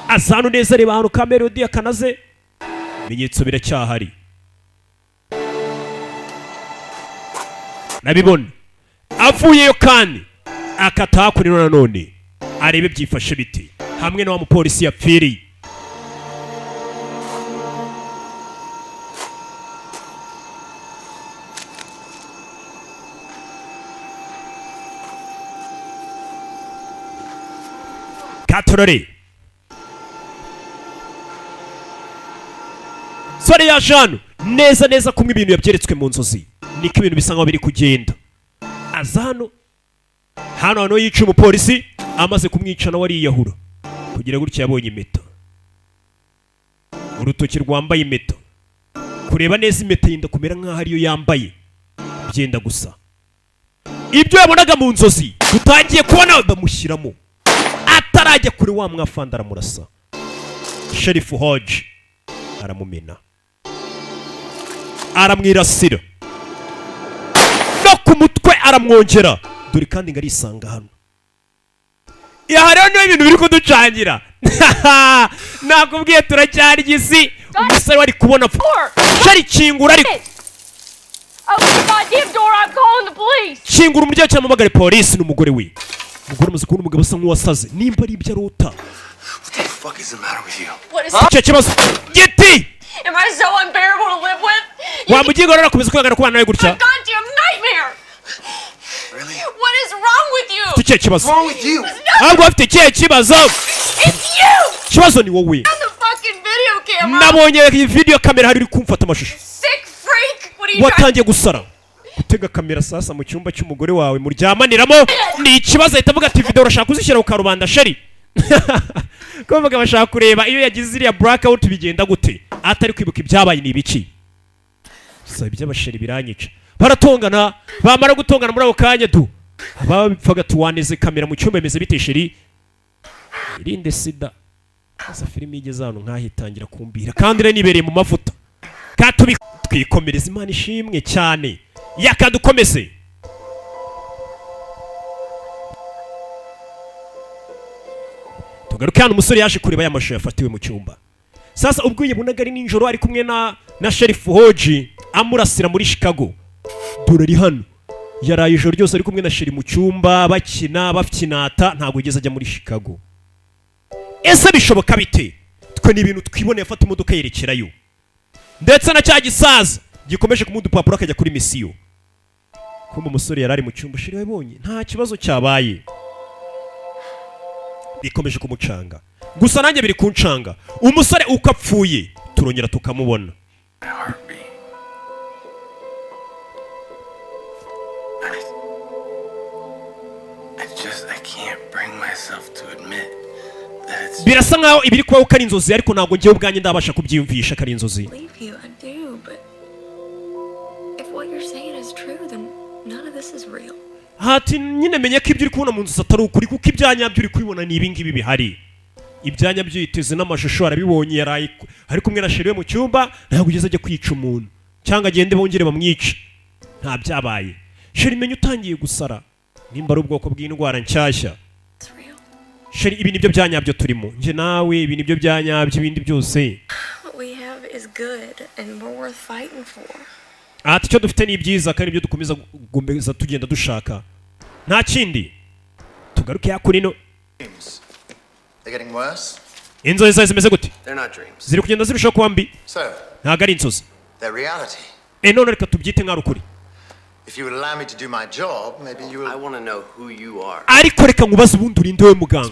Azanu neza reba hano kamera odi akanaze. Bimenyetso biracyahari. Nabibona. Avuyeyo kandi akataha kuri none. Arebe byifashe biti. Hamwe na wa mupolisi yapfiriye. Katorore. Sore ya Jano neza kumwe ibintu yabyeretswe mu nzozi. Niko ibintu bisa nkaho biri kugenda. Azano hano yica umupolisi amaze kumwica nawe ariyahura. Kugira gutya yabonye impeta. Urutoki rwambaye impeta. Kureba neza impeta yinda kumera nkaho ariyo yambaye. Byenda gusa. Ibyo yabonaga mu nzozi utangiye kubona bamushyiramo. Atarajya kuri wa mwafanda aramurasa. Sheriff Hodge aramumena. Aramwirasira. No ku mutwe aramwongera. Dore kandi ngarisanga hano. Rero niyo ibintu biri kuducangira. Nakubwiye turacyari igisi. Umusore wari kubona shari kingura ariko. Open the goddamn door, I'm calling the police! Kingura umuryango cyangwa amagare polisi n'umugore we. Umugore amaze kubona umugabo asa nk'uwasaze. Nimba ari ibyo arota. What the fuck is the matter with you? What is Icyo kibazo. Giti! Am I so unbearable to live with? Wa mugingo rero akomeza kwagana kubana nawe gutya. A goddamn nightmare! Really? What is wrong with you? Icyo kibazo. What's wrong with you? Ahubwo afite ikihe kibazo? It's you! Kibazo ni wowe. On the fucking video camera! Nabonye iyi video kamera hari uri kumfata amashusho. Sick freak! What are you trying? watangiye gusara gutega kamera sasa mu cyumba cy'umugore wawe muryamaniramo ni ikibazo ahita avuga ati video urashaka kuzishyira ku karubanda sheri kuvuga bashaka kureba iyo yagize iriya blackout bigenda gute atari kwibuka ibyabaye ni ibiki sasa iby'abasheri biranyica baratongana bamara gutongana muri ako kanya du abapfaga tuwaneze kamera mu cyumba bimeze bite sheri irinde sida asa filime igeze hano nkahitangira kumbira kandi rero nibereye mu mavuta katubi twikomereza Imana ishimwe cyane yakadukomeze tugaruke hano umusore yaje kureba ya mashusho yafatiwe mu cyumba sasa ubwo yabonaga ari ninjoro ari kumwe na Sheriff Hoji amurasira muri Chicago dore ari hano yaraye ijoro ryose ari kumwe na Sheri mu cyumba bakina bafyinata ntabwo yigeze ajya muri Chicago ese bishoboka bite twe ni ibintu twiboneye afata imodoka yerekerayo ndetse na cya gisaza gikomeje kumuha udupapuro akajya kuri misiyo kumbe umusore yarari mu cyumba Sheri wabonye nta kibazo cyabaye bikomeje kumucanga gusa nanjye biri kuncanga umusore uko apfuye turongera tukamubona birasa nkaho ibiri kubaho ko ari inzozi ariko ntabwo ngewe ubwanjye ndabasha kubyiyumvisha ko ari inzozi hati nyine menye ko ibyo uri kubona mu nzozi atari ukuri kuko ibyanyabyo uri kubibona ni ibingibi bihari ibyanyabyo yiteze n'amashusho arabibonye yaraye ari kumwe na Sheri we mu cyumba ntabwo ugeze ajya kwica umuntu cyangwa agende bongere bamwice nta byabaye Sheri menye utangiye gusara nimba ari ubwoko bw'indwara nshyashya Sheri ibi nibyo byanyabyo turimo nje nawe ibi nibyo byanyabyo ibindi byose ati icyo dufite ni byiza kandi ibyo dukomeza gukomeza tugenda dushaka nta kindi tugaruke yakurino inzozi zawe zimeze gute ziri kugenda zirushaho kuba mbi ntabwo ari inzozi none reka tubyite nk'ari ukuri ariko reka nkubaze ubundi urinde we muganga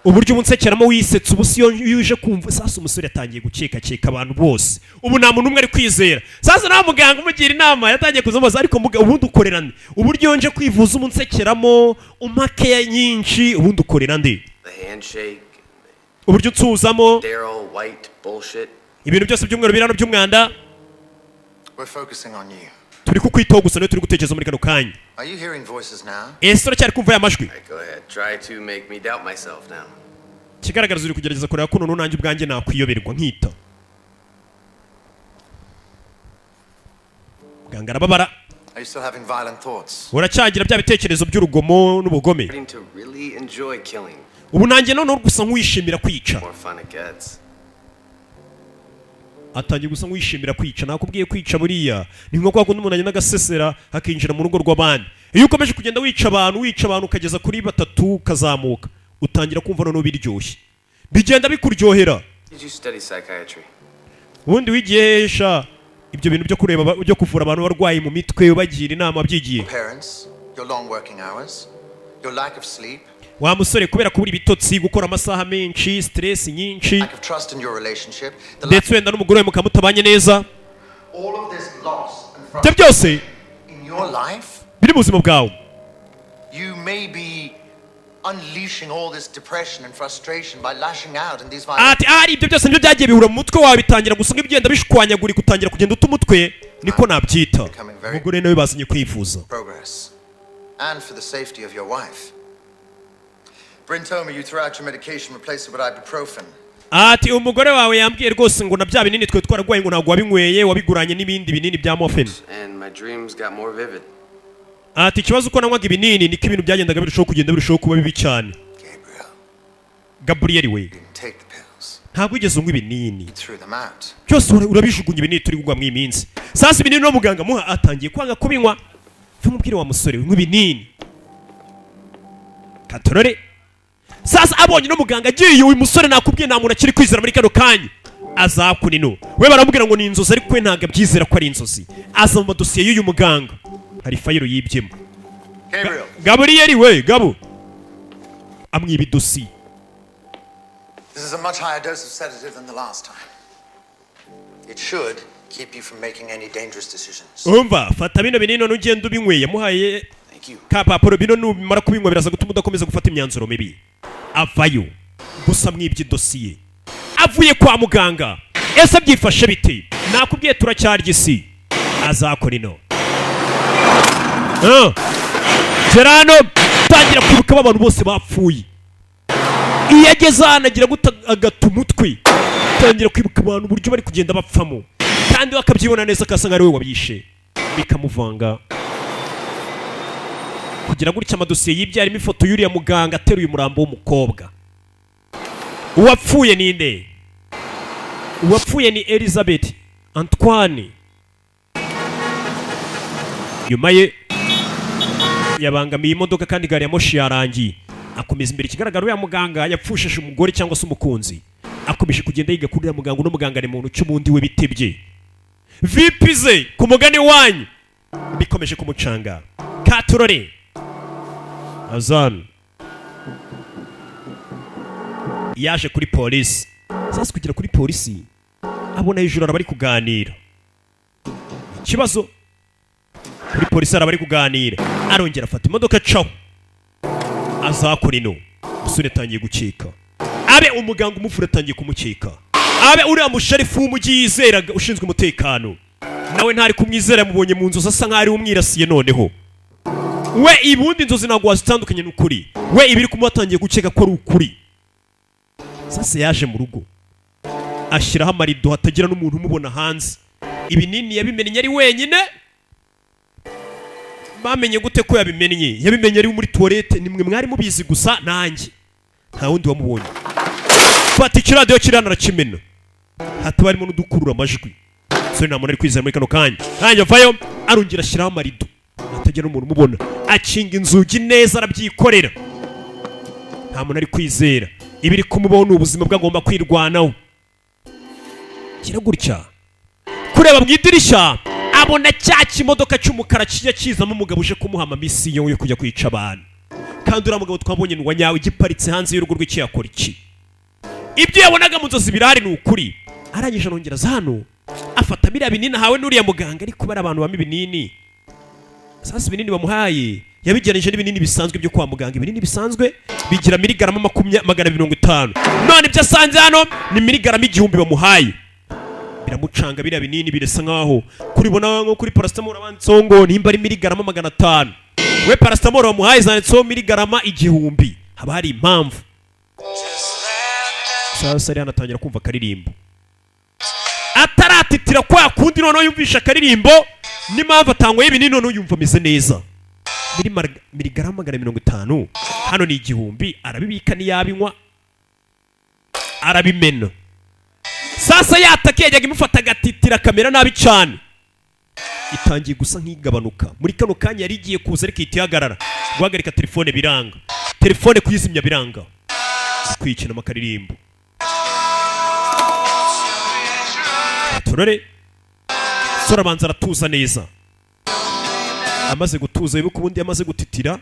uburyo ubunsekeramo wisetsa ubu si iyo uje kumva sasa umusore yatangiye gukekakeka abantu bose ubu nta muntu umwe ari kwizera sasa nawe muganga umugira inama yatangiye kuzamubaza ariko ubundi ukorera nde uburyo yonje kwivuza umunsekeramo umakeya nyinshi ubundi ukorera nde uburyo utsuzamo ibintu byose by'umweru birano by'umwanda turi kukwitaho gusa niyo turi gutekereza muri kano kanya ese uracyari kumva aya majwi kigaragaza uri kugerageza kureba ko noneho nanjye ubwanjye nakwiyoberwa nkita muganga arababara uracyagira bya bitekerezo by'urugomo n'ubugome ubu nanjye noneho gusa nk'uwishimira kwica atangiye gusa nk'uwishimira kwica nakubwiye kwica buriya ni nko kwa kundi umuntu agenda agasesera hakinjira mu rugo rw'abandi iyo ukomeje kugenda wica abantu ukageza kuri 3 ukazamuka utangira kumva noneho biryoshye bigenda bikuryohera ubundi wigiye hesha ibyo bintu byo kureba byo kuvura abantu barwaye mu mitwe bagira inama byigiye wa musore kubera kubura ibitotsi gukora amasaha menshi stress nyinshi ndetse wenda n'umugore we mukamutabanye neza ibyo byose biri mu buzima bwawe ati ari ibyo byose nibyo byagiye bihura mu mutwe wawe bitangira gusa nk'ibigenda bishwanyagurika utangira kugenda uta umutwe niko nabyita umugore nawe bazanye kwivuza Bryn told me you threw out your medication, replaced it with ibuprofen. Ati umugore wawe yambwiye rwose ngo na bya binini twe twaragwaye ngo ntabwo wabinyweye wabiguranye n'ibindi binini bya morphine. And my dreams got more vivid. Ati ikibazo uko nanywaga ibinini niko ibintu byagendaga birushaho kugenda birushaho kuba bibi cyane. Gabriel we. Ntabwo ugeze unywa ibinini. Cyose urabijugunya ibinini turi kugwa mu iminsi. Sasa ibinini no muganga muha atangiye kwanga kubinywa. Tumubwire wa musore unywa ibinini. Katorore. Sasa abonye no muganga agiye uyu musore nakubwiye nta muntu akiri kwizera muri kano kanya azakunino we baramubwira ngo ni inzozi ariko we ntago abyizera ko ari inzozi aza mu dosiye y'uyu muganga hari fayiro yibyemo Gabriel we Gabo amwiba dosiye. This is a much higher dose of sedative than the last time. It should keep you from making any dangerous decisions. umva fata bino binini none ugenda ubinyweye yamuhaye ka papuro bino numara kubinywa biraza gutuma udakomeza gufata imyanzuro mibi avayo gusa mwibye dosiye avuye kwa muganga ese byifashe bite nakubwiye turacyarya isi azakora ino Gerano tangira kwibuka abantu bose bapfuye iyo ageze anagira agata umutwe tangira kwibuka abantu buryo bari kugenda bapfamo kandi bakabyibona neza kasanga ari we wabishe bikamuvanga kugira gutya amadosiye yibyarimo ifoto y'uriya muganga ateruye umurambo w'umukobwa uwapfuye ninde uwapfuye ni Elizabeth Antoine nyuma ye yabangamiye imodoka kandi gari ya moshi yarangiye akomeza imbere ikigaragara uriya muganga yapfushije umugore cyangwa se umukunzi akomeje kugenda yiga kuri uriya muganga n'umuganga ni muntu cy'umundi we bitebye vipize ku mugani wanyu bikomeje kumucanga katurore azan yaje kuri polisi sasa kugera kuri polisi abona hejuru arabari kuganira ikibazo kuri polisi arabari kuganira arongera afata imodoka caho azakora ino musore tangiye gukeka abe umuganga umufura tangiye kumukeka abe uriya musherifu w'umujyi yizeraga ushinzwe umutekano nawe ntari kumwizera mubonye mu nzozi asa nk'ari umwirasiye noneho we ibundi inzozi ntabwo wazitandukanye n'ukuri we ibiri kumutangiye gukeka ko ari ukuri sasa yaje mu rugo ashyiraho amarido hatagira n'umuntu umubona hanze ibinini yabimenye ari wenyine bamenye gute ko yabimenye yabimenye ari muri toilette nimwe mwari mubizi gusa nanjye nta wundi wamubonye fata ikiradiyo kirana arakimena hata barimo n'udukurura amajwi so nta muntu ari kwizera muri kano kanya avayo arongera ashyiraho amarido hatagira n'umuntu umubona akinga inzugi neza arabyikorera nta muntu ari kwizera ibiri kumubaho ni ubuzima bwagomba kwirwanaho kira gutya kureba mu idirishya abona cya kimodoka cy'umukara kijya kizamo umugabo uje kumuha amamisiyo yo kujya kwica abantu kandi uriya mugabo twabonye ni wanyawe igiparitse hanze y'urugo rw'ikiyakora iki ibyo yabonaga mu nzozi birahari ni ukuri arangije anongera aza hano afata biriya binini ahawe n'uriya muganga ariko bari abantu bamwe ibinini sasa ibinini bamuhaye yabigereje n'ibinini bisanzwe byo kwa muganga ibinini bisanzwe bigira miligarama 250 none ibyo asanze hano ni miligarama 1000 bamuhaye biramucanga biriya binini birasa nkaho kuribona nko kuri paracetamol abanditseho ngo nimba ari miligarama 500 we paracetamol bamuhaye zanditseho miligarama 1000 haba hari impamvu sasa ari anatangira kumva akaririmbo ataratitira kwa kundi none yumvisha akaririmbo n'impamvu atangwa y'ibinini none yumva ameze neza miligarama 50 hano ni 1000 arabibika niyabinywa arabimena sasa yatakiye yajyaga imufata agatitira kamera nabi cyane itangiye gusa nk'igabanuka muri kano kanya yari igiye kuza ariko itihagarara guhagarika telefone biranga telefone kuyizimya biranga kwikina amakaririmbo turore sora abanza aratuza neza amaze gutuza yibuka ubundi yamaze gutitira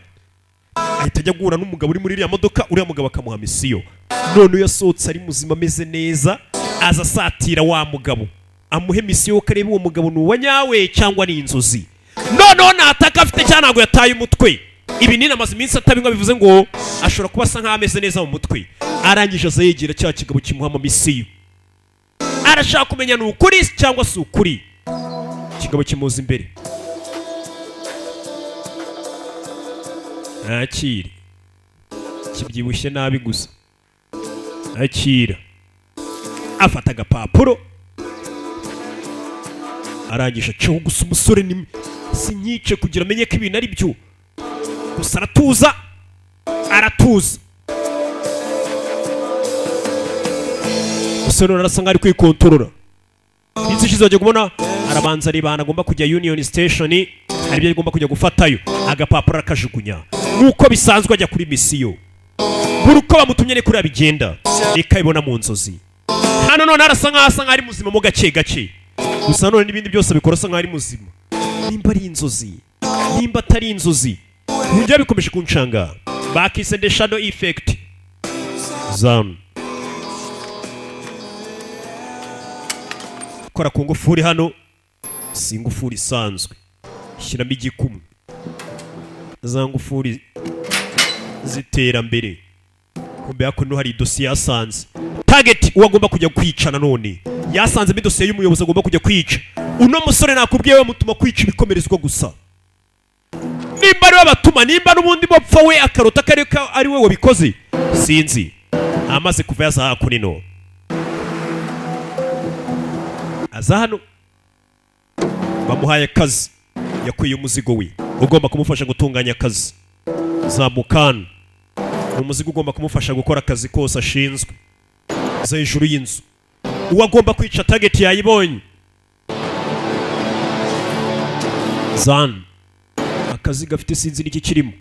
ahita ajya guhura n'umugabo uri muri iriya modoka uriya mugabo akamuha misiyo none yasohotse ari muzima ameze neza aza asatira wa mugabo amuhe misiyo ko areba uwo mugabo ni uwanyawe cyangwa ni inzozi noneho nataka afite cyane ntabwo yataye umutwe ibinini amaze iminsi atabinywa bivuze ngo ashobora kuba asa nk'aho ameze neza mu mutwe arangije aza yegera cya kigabo kimuha amamisiyo arashaka kumenya ni ukuri cyangwa si ukuri ikigabo kimuza imbere akira kibyibushye nabi gusa akira afata agapapuro arangije acaho gusa umusore ni sinyice kugira amenye ko ibintu ari byo gusa aratuza umusore arasa nk'ari kwikontorora ndetse ishize bagiye kubona arabanza aribana agomba kujya Union Station hari ibyo agomba kujya gufatayo agapapuro akajugunya nk'uko bisanzwe ajya kuri misiyo buri uko bamutumye ni kuri abigenda reka ibona mu nzozi hano none arasa nk'aho ari muzima mu gake gake gusa none n'ibindi byose bikora asa nk'aho ari muzima nimba ari inzozi nimba atari inzozi ibyo bikomeje kuncanga bakise the shadow effect zam kora ku ngufuri hano si ingufuri isanzwe, shyiramo igikumwe, za ngufuri z'iterambere. Kumbe hakuno hari idosiye yasanze. Target uwo agomba kujya kwica nanone, yasanzemo idosiye y'umuyobozi agomba kujya kwica. Uno musore nakubwiye we mutuma kwica ibikomerezwa gusa. Nimba ari we batuma, nimba n'ubundi bapfa we akarota ari we wabikoze, sinzi. Amaze kuva yaza hakunino, aza hano bamuhaye akazi, yakwiye umuzigo we ugomba kumufasha gutunganya akazi. Zamukana umuzigo ugomba kumufasha gukora akazi kose ashinzwe. Za hejuru y'inzu, uwo agomba kwica target yayibonye. Zan akazi gafite sinzi n'iki kirimo.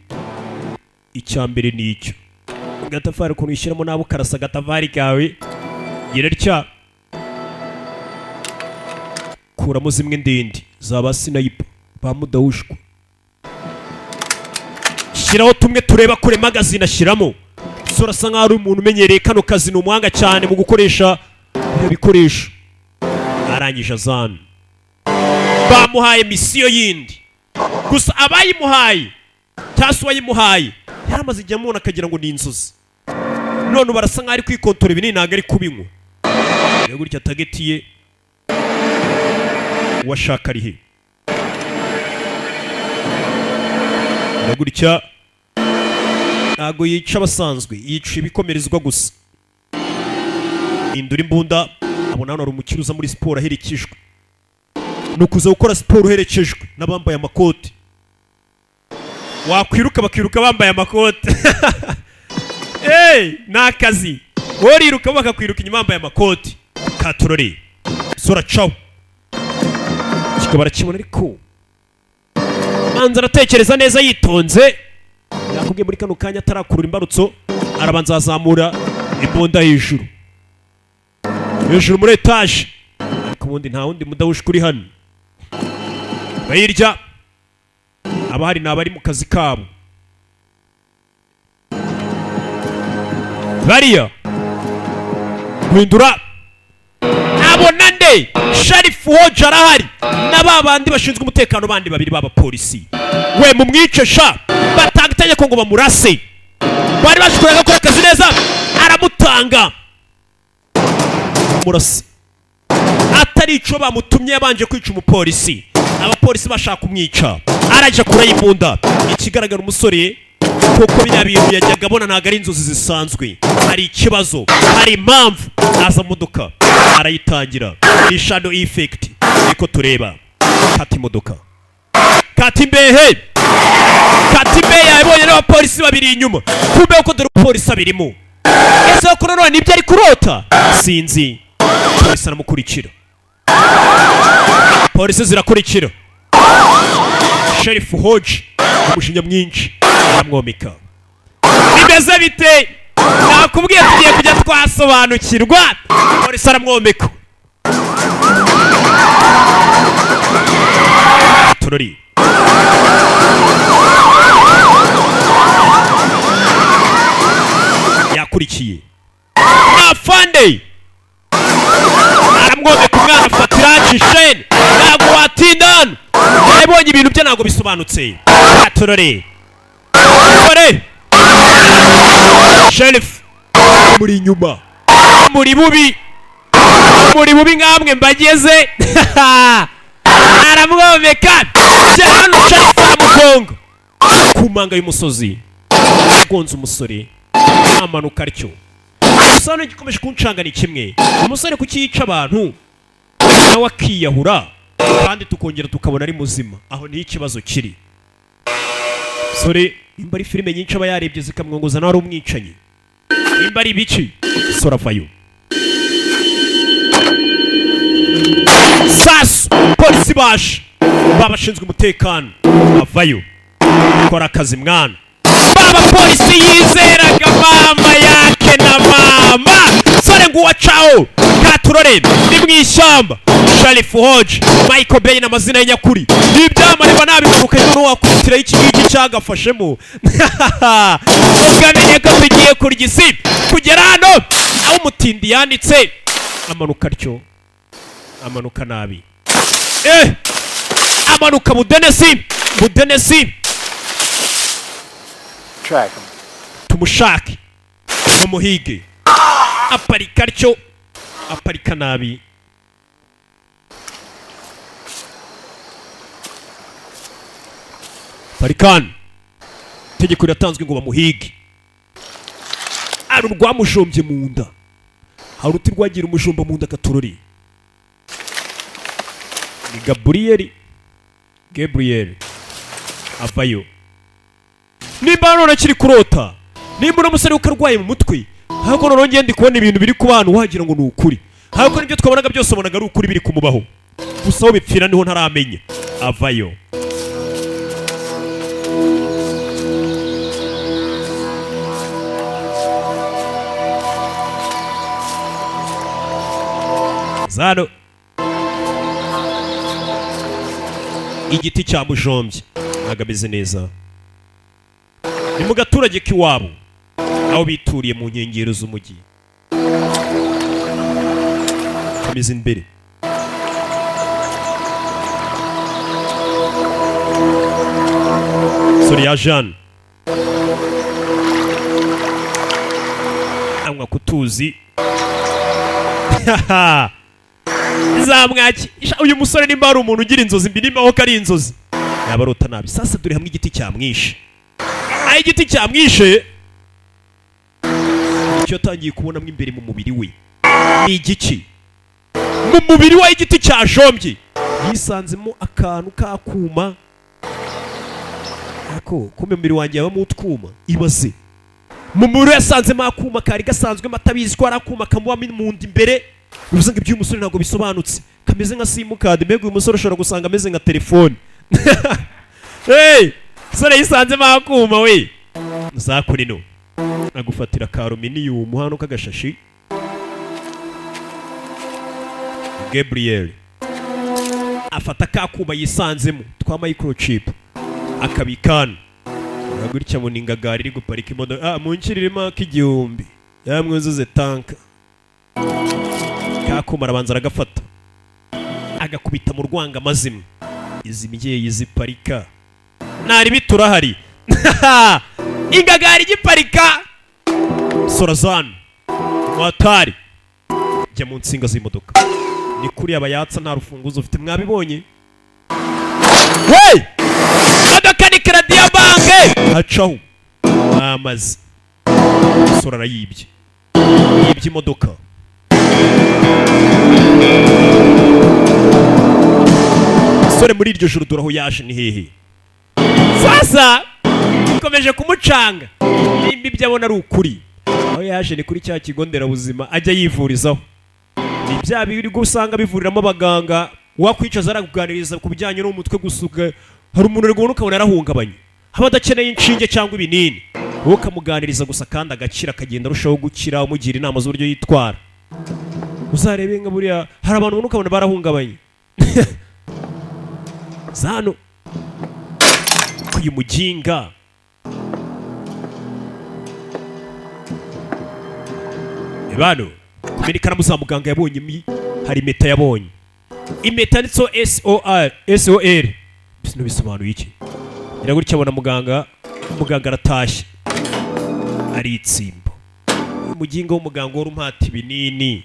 Icyambere ni icyo gatafari ukuntu yishyiramo nabo karasa gatafari kawe yererya kuramo zimwe ndende zaba sniper bamudawushwa. Shyiraho tumwe tureba kure magazine ashyiramo. Sora asa nkaho ari umuntu umenyereye kano kazi, ni umuhanga cyane mu gukoresha ibikoresho. Arangije Zan bamuhaye misiyo yindi, gusa abayimuhaye cyangwa uwayimuhaye yaramaze igihe amubona akagira ngo ni inzozi. None barasa nkaho ari kwikontora ibinini ntabwo ari kubinywa. Rero gutya target ye washaka ari he? Rero gutya ntabwo yica abasanzwe, yica ibikomerezwa gusa. Indura imbunda, abona hano hari umukiri uza muri siporo aherekejwe. Ni ukuza gukora siporo uherekejwe n'abambaye amakoti. Wakwiruka bakiruka bambaye amakoti. Ni akazi. Woriruka bakakwiruka inyuma bambaye amakoti. Katurore sora cawo kikaba arakibona, ariko manza aratekereza neza yitonze. Yakubwiye muri kano kanya atarakurura imbarutso, arabanza azamura imbunda hejuru muri etaje. Ariko ubundi nta wundi mudawushwa uri hano. Bayirya abahari ni abari mu kazi kabo. Bariya guhindura abona nde Sheriff Hoja arahari n'aba bandi bashinzwe umutekano bandi babiri baba polisi. We mumwice sha, batanga itegeko ngo bamurase. Bari bashikoraga gukora akazi neza, aramutanga murase. Atari ico bamutumye yabanje kwica umupolisi, abapolisi bashaka kumwica. Araje kura yimbunda. Ikigaragara umusore koko bya bintu yajyaga abona ntago ari inzozi zisanzwe, hari ikibazo, hari impamvu. Aza modoka arayitangira, ni shadow effect. Niko tureba kati modoka, kati mbehe, kati mbehe yabonye n'abapolisi babiri inyuma. Kumbe uko dore polisi abirimo. Ese ko none nibyo ari kurota, sinzi. Polisi aramukurikira, polisi zirakurikira. Sheriff Hoja umushinya mwinshi aramwomeka. Bimeze bite? Nakubwiye tugiye kujya twasobanukirwa. Polisi aramwomeka. Turori yakurikiye afande aramwomeka. Umwana afatira cishene ntabwo watindana. Yabonye ibintu bye ntabwo bisobanutse. Turori kore Sheriff muri nyuma, muri bubi nkamwe mbageze. Aramwomeka cyane. Sheriff aramugonga kumanga y'umusozi, agonze umusore amanuka atyo. Usano gikomeje kuncanga ni kimwe, umusore kukiyica abantu nawe akiyahura kandi tukongera tukabona ari muzima. Aho ni ikibazo kiri. Sore imba ari filime nyinshi aba yarebye zikamwongoza nawe ari umwicanyi. Imba ari ibiki sora vayo. Sasu polisi baje, babashinzwe umutekano bavayo gukora akazi. Mwana baba polisi yizeraga mama yake na mama. Sore nguwa cao katurore ni mwishyamba. Sheriff Hoja Michael Bay n'amazina y'anyakuri. Nibyamareba nabibuka y'uno wakutira iki ngiki cyagafashemo. Ugamenye ko tugiye kurya isi kugera hano aho umutindi yanditse amanuka atyo, amanuka nabi. amanuka budenesi Track him. tumushake mumuhige aparika atyo aparika nabi parikani itegeko riratanzwe ngo bamuhige ari urwamujombye mu nda hari uti rwagira umujomba mu nda akaturori ni Gabriel avayo nimba none kiri kurota nimba umusore ukarwaye mu mutwe ahubwo none ngende ndi kubona ibintu biri ku bantu wagira ngo ni ukuri ahubwo nibyo twabonaga byose ubonaga ari ukuri biri kumubaho gusa aho bipfira niho ntaramenya avayo zano igiti cyamujombye ntabwo ameze neza ni mu gaturage k'iwabo aho bituriye mu nkengero z'umujyi kameze imbere sore ya Jeanne anywa kutuzi zamwaki uyu musore nimba ari umuntu ugira inzozi mbi nimba ko ari inzozi yaba arota nabi sasa dore hamwe igiti cyamwishe aho igiti cyamwishe icyo yatangiye kubonamo imbere mu mubiri we ni igiki mu mubiri we igiti cyajombye yisanzemo akantu k'akuma ako kumbe mubiri wanjye habamo utwuma ibaze mu mubiri yasanzemo akuma kari gasanzwemo atabizi ko ari akuma kamuwamo mu nda imbere bivuze ngo iby'uyu musore ntabwo bisobanutse kameze nka simukadi mbega uyu musore ushobora gusanga ameze nka telefone hey musore yisanzemo akuma we nzakuri no agufatira ka aluminiyumu hano k'agashashi Gabriel afata ka kuma yisanzemo twa microchip akabikana gutya mu ningagari iri guparika imodoka mu nkiririmo k'igihumbi yamwuzuze tanka kakuma arabanza aragafata agakubita mu rwanga mazimwe izi mbyeyi ziparika ntari biturahari ingagari igiparika sorazani mwatari jya mu nsinga z'imodoka ni kuri abayatsa nta rufunguzo ufite mwabibonye hey modoka ni krediya banke hacaho amazi sora arayibye yibye imodoka sore muri iryo joro dore aho yaje ni hehe sasa ikomeje kumucanga nimba ibyo abona ari ukuri aho yaje ni kuri cya kigo nderabuzima ajya yivurizaho ni bya biri gusanga bivuriramo abaganga wakwicaza arakuganiriza ku bijyanye n'umutwe gusuka hari umuntu uri kubona ukabona yarahungabanye haba adakeneye inshinge cyangwa ibinini wowe ukamuganiriza gusa kandi agakira akagenda arushaho gukira umugira inama z'uburyo yitwara uzarebe nka buriya hari abantu ubona ukabona barahungabanye zano uyu muginga ebano kumenyekana mu za muganga yabonye hari impeta yabonye impeta yanditseho SOR bino bisobanuye iki iragutya abona muganga aratashye ari itsimbo umuginga w'umuganga wari umuhata ibinini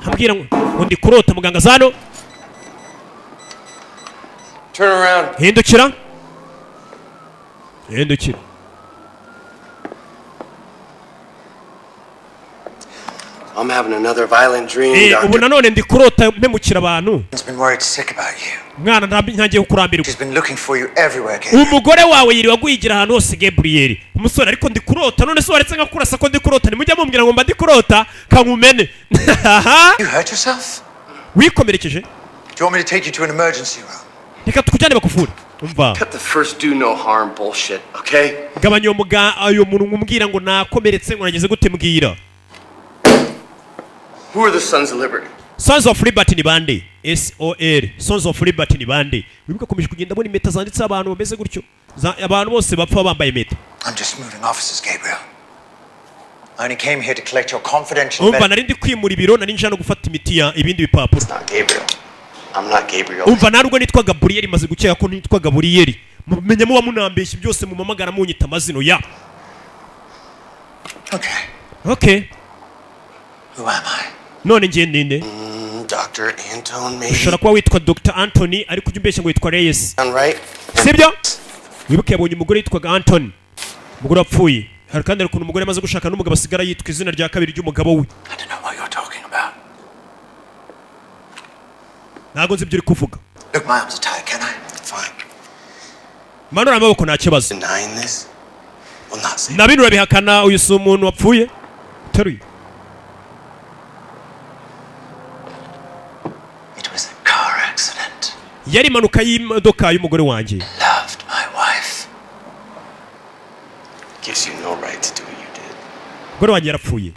hambwira ngo ndi kurota muganga zano Turn around. hindukira I'm having another violent dream, ubu Doctor. nanone ndi kurota mpemukira abantu She's been worried sick about you. mwana ntangiye kukurambirwa She's been looking for you everywhere, Gabriel. umugore wawe yiriwe aguyigira ahantu hose Gabriel umusore ariko ndi kurota none se waretse nkakurasa ko ndi kurota nimujya mumbwira ngo mba ndi kurota kankumene You hurt yourself? wikomerekeje Do you want me to take you to an emergency room? reka tukujyane bakuvura umva Cut the first do no harm bullshit, okay? gabanya ayo muntu nkubwira ngo nakomeretse ngo nageze gute mbwira Who are the Sons of Liberty? Sons of Liberty ni bande SOR Sons of Liberty ni bande wibuka komeje kugenda abona impeta zanditse abantu bameze gutyo abantu bose bapfa bambaye impeta I'm just moving offices, Gabriel. I only came here to collect your confidential umva nari ndi kwimura ibiro nari nje no gufata imiti ya ibindi bipapuro Not Gabriel. I'm not Gabriel. umva narwo nitwa Gabriel maze gukeka ko nitwa Gabriel mumenye muba munambeshye byose mu mamagara munyita amazino ya Okay. Who am I? None ngiye ndinde Dr. Anton, maybe. ushobora kuba witwa Dr. Anthony ariko ujya umbeshya ngo witwa Reyes Right? sibyo wibuke yabonye umugore yitwaga Anthony umugore wapfuye hari kandi ukuntu umugore amaze gushaka n'umugabo asigara yitwa izina rya kabiri ry'umugabo we I don't know what you're talking about. ntago nzi ibyo uri kuvuga Look, my arms are tired, can I? Fine. manura amaboko nta kibazo Denying this will not save. na bino urabihakana uyu si umuntu wapfuye uteruye It was a car accident. yari impanuka y'imodoka y'umugore wanjye Loved my wife. Gives you no right to do what you did. umugore wanjye yarapfuye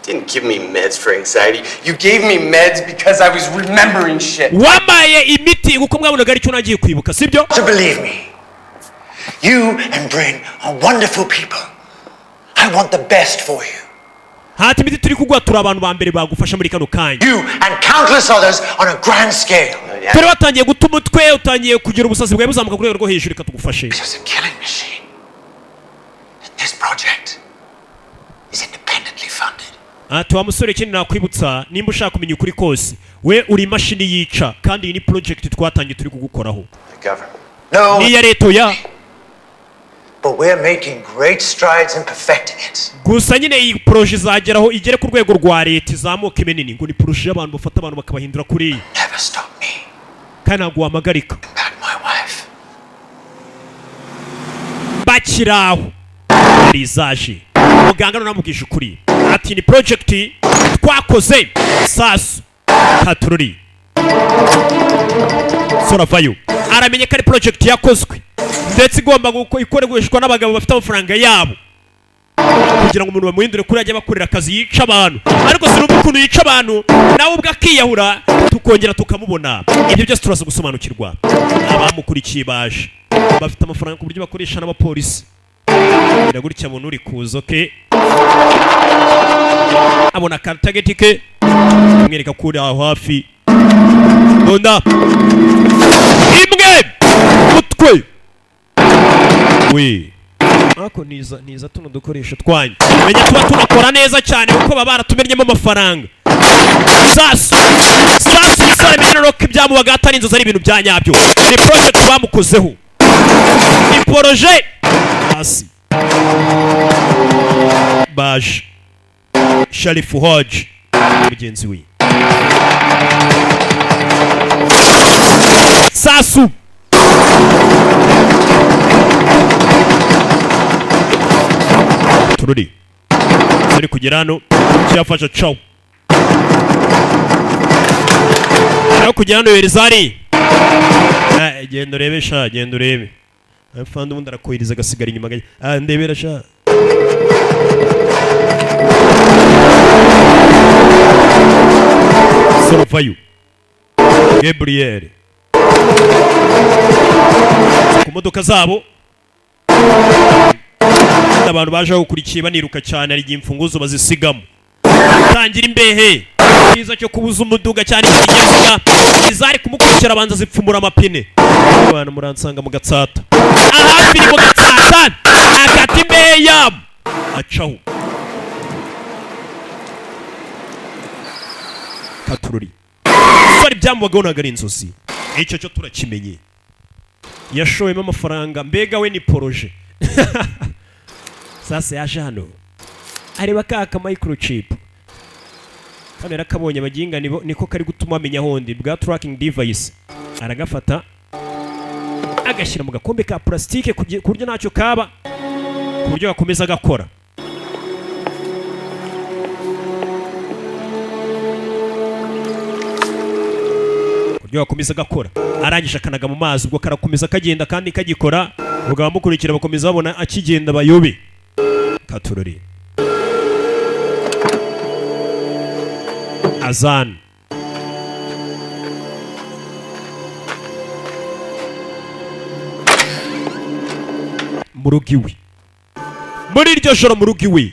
Didn't give me meds for anxiety. You gave me meds because I was remembering shit. wamaye imiti kuko mwabonaga aricyo nagiye kwibuka sibyo To believe me, you and Bryn are wonderful people. I want the best for you. hati imiti turi kuguha turi abantu ba mbere bagufasha muri kano kanya You and countless others on a grand scale. dore watangiye guta umutwe utangiye kugira ubusazi bwawe buzamuka ku rwego rwo hejuru reka tugufashe It was a killing machine. This project is independently funded. ati wa musore ikindi nakwibutsa nimba ushaka kumenya ukuri kose we uri imashini yica kandi iyi ni project twatangiye turi kugukoraho The government. No, n'iya leta oya but we're making great strides in perfecting it. gusa nyine iyi poroje izageraho igere ku rwego rwa leta izamuke imenini ngo ni poroje y'abantu bafata abantu bakabahindura kuri iyi Never stop me. kandi ntabwo wamagarika Back my wife. bakiri aho yari izaje muganga nunamubwije ukuri ati ni project twakoze sasu katururi soravayo aramenye ko ari project yakozwe ndetse igomba ikoreshwa n'abagabo bafite amafaranga yabo kugira ngo umuntu bamuhindure kuri ajya bakorera akazi yica abantu ariko sinumva ukuntu yica abantu nawe ubwo akiyahura tukongera tukamubona ibyo byose turaza gusobanukirwa abamukurikiye baje bafite amafaranga ku buryo bakoresha n'abapolisi biragutya muntu uri kuza okay abona kartageti ke amwereka kuri aho hafi donda imwe mutwe we ako niza tuno dukoresha twanyu menya tuba tunakora neza cyane kuko baba baratumennyemo amafaranga sasu isare menero ko ibyamubaga atari inzozi ari ibintu bya nyabyo ni project bamukozeho ni projet hasi baje Sharifu Hodge mugenzi we sasu tururi ziri kugera hano cyafasha caw cyaho kugera hano yerizari genda urebe sha genda urebe afande ubundi arakohereza agasigara inyuma ndebera sha Sorovayo Gabriel ku modoka zabo abantu baje gukurikiye baniruka cyane ari imfunguzo bazisigamo tangira imbehe kiza cyo kubuza umuduga cyane ikinyabiziga izari kumukurikira abanza zipfumura amapine abantu muransanga mu gatsata aha biri mu gatsata akati imbehe yabo acaho katururi bari byamubagaho ntago ari inzozi icyo cyo turakimenye yashowemo amafaranga mbega we ni poroje sasa yaje hano areba kaka microchip kandi yarakabonye abaginga niko kari gutuma amenya hondi bwa tracking device aragafata agashyira mu gakombe ka plastique ku buryo ntacyo kaba ku buryo gakomeza gakora buryo gakomeza gakora arangije akanaga mu mazi ubwo karakomeza kagenda kandi kagikora ubwo abamukurikira bakomeza babona akigenda bayobe katurori azan mu rugo iwe muri iryo joro mu rugo iwe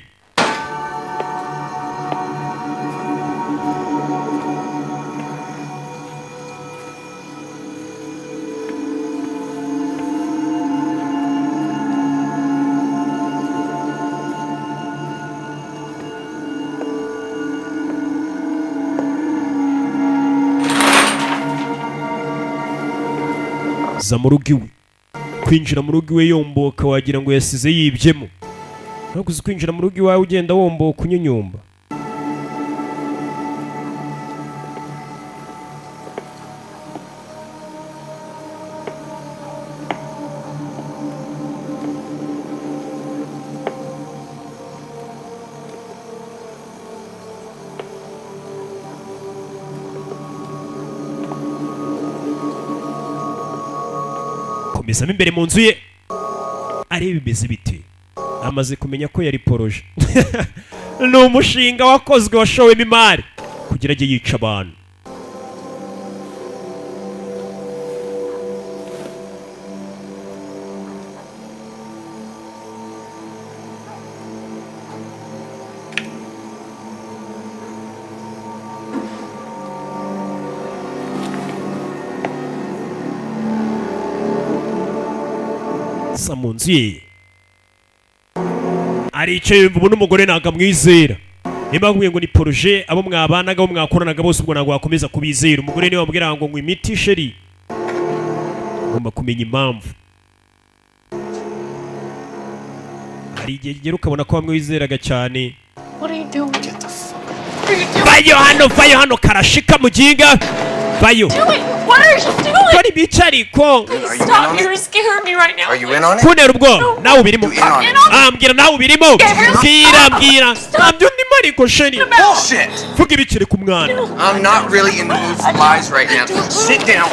za mu rugo iwe kwinjira mu rugo iwe yomboka wagira ngo yasize yibyemo ntabwo uzi kwinjira mu rugo iwawe ugenda womboka unyunyumba komezamo imbere mu nzu ye areba bimeze bite amaze kumenya ko yari poroje ni umushinga wakozwe washowemo imari kugira ajye yica abantu mu nzu ye aricaye ubu n'umugore ntabwo amwizera niba akubwiye ngo ni poroje abo mwabanaga abo mwakoranaga bose ubwo ntabwo wakomeza kubizera umugore niwe wamubwira ngo ngwe imiti sheri ugomba kumenya impamvu hari igihe kigera ukabona ko bamwizeraga cyane vayo hano karashika muginga vayo What are you doing? Kari bicariko. Stop! You're scaring me right now. Are you in on it? Kunera ubwo nawe ubirimo. Ambwira nawe ubirimo. Mbwira. Ntabyo ndimo ariko sheri. Bullshit! Vuga ibikire ku mwana. I'm not really in the mood for lies right now. Sit down.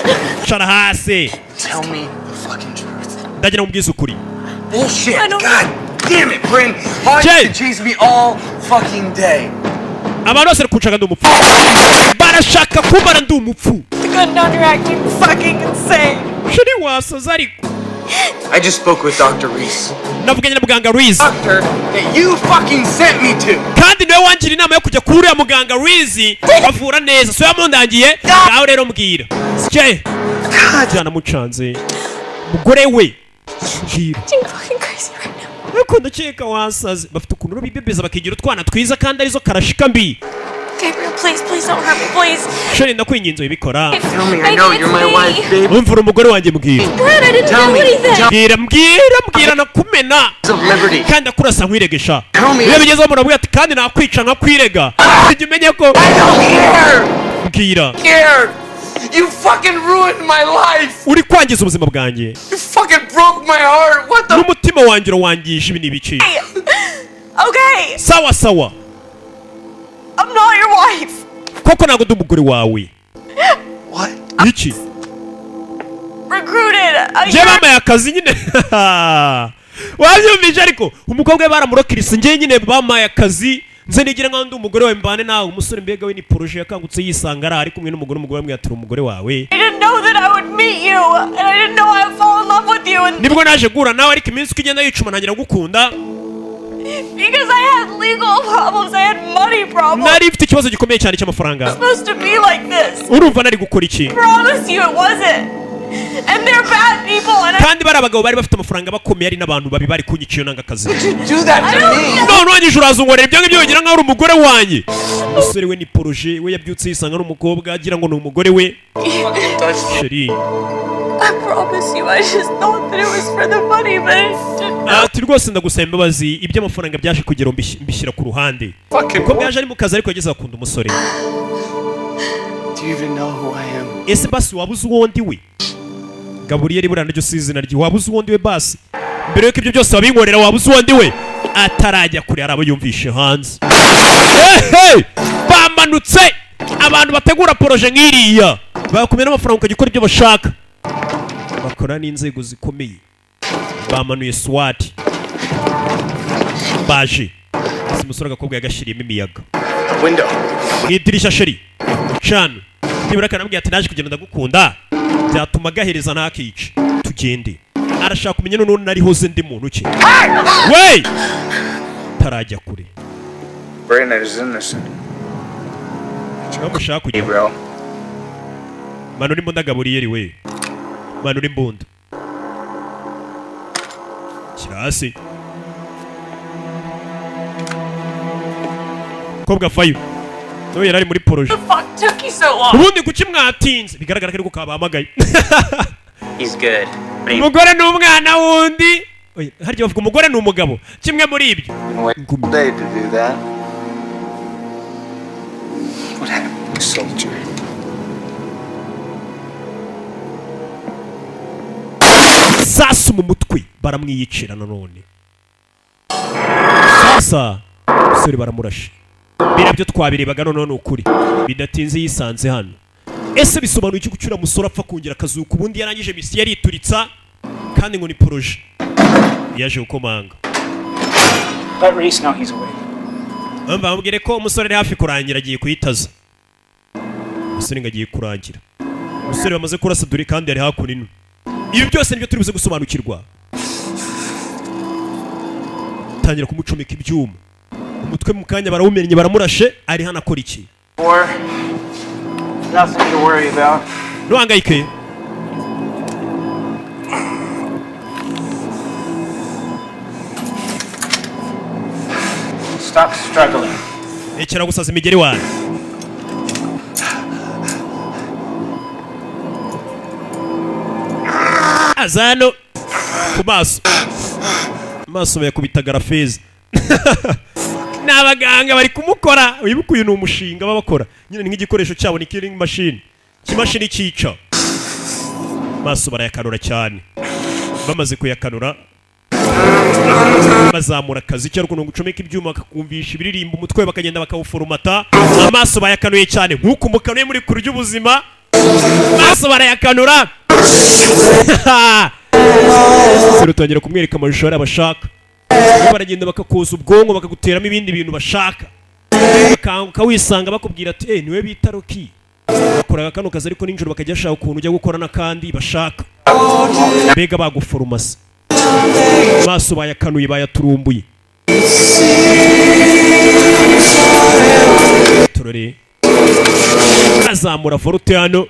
Shara hasi. Tell me the fucking truth. Ndagira umbwiza ukuri. Bullshit! God damn it, Bryn! Why Jay. you chase me all fucking day? Abantu bose kuncaga ndi umupfu. Barashaka kumara ndi umupfu. Gun down, you're acting fucking insane. Sheri wasaze ariko. I just spoke with Dr. Reese. Navuganye na muganga Reese. Doctor that you fucking sent me to. Kandi niwe wangira inama yo kujya kuri uriya muganga Reese bavura neza. So yamundangiye. Nawe rero mbwira. Sike. Jana mucanze. Mugore we. Mbwira. You're fucking crazy right now. Ariko ndakeka wasaze. Bafite ukuntu bibebeza bakigira utwana twiza kandi arizo karashika mbi. Gabriel, please don't hurt me, please. Sheri ndakwinginze ubikora. Tell me, I know you're my wife, babe. Umvura umugore wanjye mbwira. Brad, I didn't do anything. Mbwira nakumena. Of liberty. Kandi akurasa nkwiregesha. Tell me. Iyo bigezeho murabwira ati kandi nakwica nkakwirega. Ujye umenya ko. I don't care. Mbwira. Care. You fucking ruined my life. Uri kwangiza ubuzima bwanjye. You fucking broke my heart. What the? N'umutima wanjye wangije ibi n'ibiki. Okay, Sawa. I'm not your wife. Koko ntabwo ndi umugore wawe. What? Iki? Recruited. Njye bamaye akazi nyine. Wabyumvise ariko umukobwa we baramurokirisa njye nyine bamaye akazi. Nze nigira nkaho ndi umugore wawe mbane nawe umusore mbega we ni poroje yakangutse yisanga ari kumwe n'umugore we amwiyatira umugore wawe. I didn't know that I would meet you, and I didn't know I would fall in love with you, and Nibwo naje guhura nawe ariko iminsi uko igenda yicuma ntangira gukunda. because I had legal problems, I had money problems. Nari mfite ikibazo gikomeye cyane cy'amafaranga. It's supposed to be like this. Urumva nari gukora iki? I promise you it wasn't. And they're bad people, and Kandi bari abagabo bari bafite amafaranga bakomeye ari n'abantu babi bari kunyica iyo nanga akazi. Do that to me. None wanyije urazungorera ibyo ngibyo ugira nkaho uri umugore wanjye. Umusore we ni poroje we yabyutse yisanga n'umukobwa agira ngo ni umugore we. Sheri. I promise you, I just thought that it was for the money, but it didn't. Ati rwose ndagusaba imbabazi iby'amafaranga byaje kugera mbishyira ku ruhande. Kuko byaje ari mu kazi ariko yageze akunda umusore. Do you even know who I am? Ese basi wabuze uwo ndi we? Gaburiyeli burana ryo sizina ryo wabuze uwo ndi we basi. Mbere yuko ibyo byose wabinkorera wabuze uwo ndi we. Atarajya kure arabo yumvishe hanze. Hey! Bamanutse abantu bategura poroje nk'iriya. Bakumena amafaranga ukajya ukora ibyo bashaka. Bakora n'inzego zikomeye. Bamanuye SWAT. Baje. Ese umusore agakobwa yagashiriyemo imiyaga. Window. Idirisha sheri. Chan. Nibura kanambwiye ati naje kugenda ndagukunda. Byatuma gahereza ntakice. Tugende. Arashaka kumenya none nari hose ndi muntu ki. Wey! Tarajya kure. Brandon is innocent. Bamushaka kujya. Bro. Manu n'imbunda Gaburiyeli we. Manu n'imbunda. Kirasi. Kobwa fayo. Noye yari muri poroje. The fuck took you so long? Ubundi kuki mwatinze? Bigaragara ko ari gukabahamagaye. He's good. But he umugore n'umwana wundi harya bavuga umugore n'umugabo kimwe muri ibyo day to do that. What happened to soldier? sasu mu mutwe baramwiyicira nanone sasa umusore baramurashe birabyo twabirebaga none n'ukuri bidatinze yisanze hano ese bisobanuye iki gucyura musore apfa kongera akazuka ubundi yarangije misi yarituritsa kandi ngo ni proje yaje gukomanga Let Reese know he's awake. bamubwire ko umusore ari hafi kurangira agiye kuyitaza umusore ngo agiye kurangira umusore bamaze kurasa dore kandi ari hakuno ibi byose nibyo turibuze gusobanukirwa tangira kumucomeka ibyuma umutwe mu kanya barawumenye baramurashe ari hano akora iki Or nothing to worry about. ntuhangayike Stop struggling. rekera gusaza imigeri wawe azano ku maso bayakubitaga rafeza n'abaganga bari kumukora wibuka uyu ni umushinga babakora nyine nk'igikoresho cyabo ni killing machine kimashini cyica maso barayakanura cyane bamaze kuyakanura bazamura akazi cyangwa ngo gucomeka ibyuma bakakumvisha ibiririmba umutwe bakagenda bakawuforomata amaso bayakanuye cyane nk'uko umukanuye muri kurya ubuzima maso barayakanura rutangira kumwereka amashusho yari abashaka baragenda bakakoza ubwonko bakaguteramo ibindi bintu bashaka ukawisanga bakubwira ati niwe bita Rocky bakoraga kano kazi ariko ninjoro bakajya bashaka ukuntu ujya gukora n'akandi bashaka mbega baguforomasa maso bayakanuye bayaturumbuye turore azamura forute hano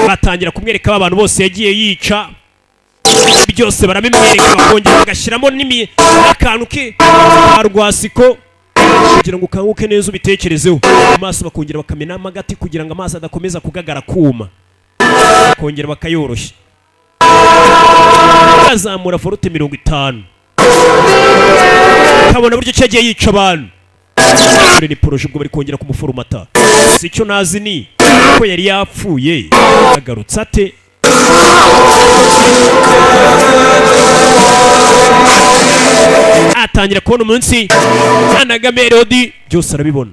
batangira kumwereka abantu bose yagiye yica byose barabimwereka bakongera bagashyiramo n'akantu ke rwasiko kugira ngo ukanguke neza ubitekerezeho amaso bakongera bakamenamo agati kugira ngo amaso adakomeza kugagara kuma bakongera bakayoroshya bazamura forute 50 kabona buryo cyagiye yica abantu ni poroje ubwo bari kongera kumuforomata si cyo nazi ni ko yari yapfuye agarutse ate atangira kubona umunsi anaga melody byose arabibona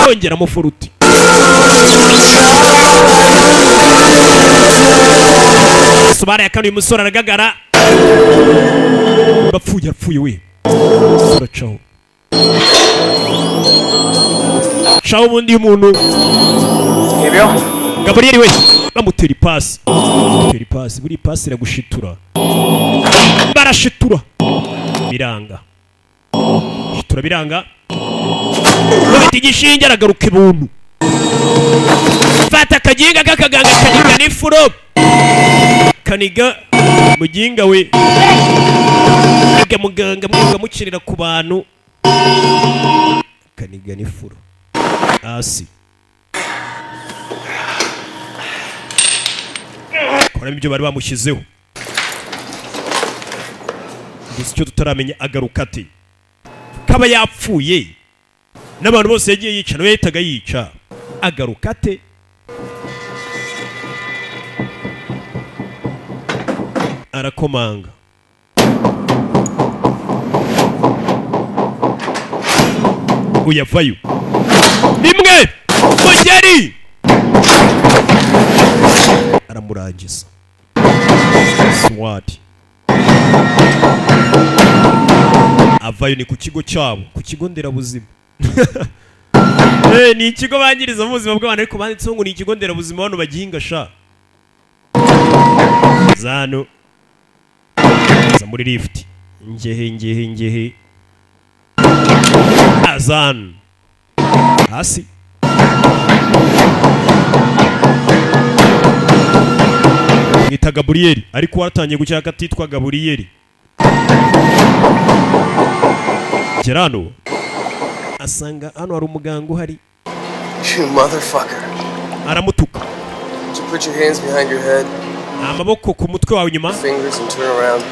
kongeramo foruti sobara yakanuye umusore aragagara yapfuye we uracaho caho ubundi umuntu Gabriel we bamutera ipasi buri ipasi iragushitura barashitura biranga babita igishinge aragaruka ibuntu fata akaginga k'akaganga kaniga n'ifuro kaniga muginga we iga muganga mucirira ku bantu kaniga n'ifuro hasi koramo ibyo bari bamushyizeho gusa icyo tutaramenya agaruka ate kaba yapfuye n'abantu bose yagiye yica nawe yahitaga yica agaruka ate arakomanga uyavayo nimwe mugeri aramurangiza swati avayo ni ku kigo cyabo ku kigo nderabuzima ni ikigo bangiriza mu buzima bw'abantu ariko banditseho ngo ni ikigo nderabuzima hano bagihinga sha zano za muri lift ngehe azan hasi mwita Gabriel ariko waratangiye gucyaka atitwa Gabriel Gerano asanga hano hari umuganga uhari You motherfucker. aramutuka. Would you put your hands behind your head? Amaboko ku mutwe wawe inyuma. Fingers and turn around.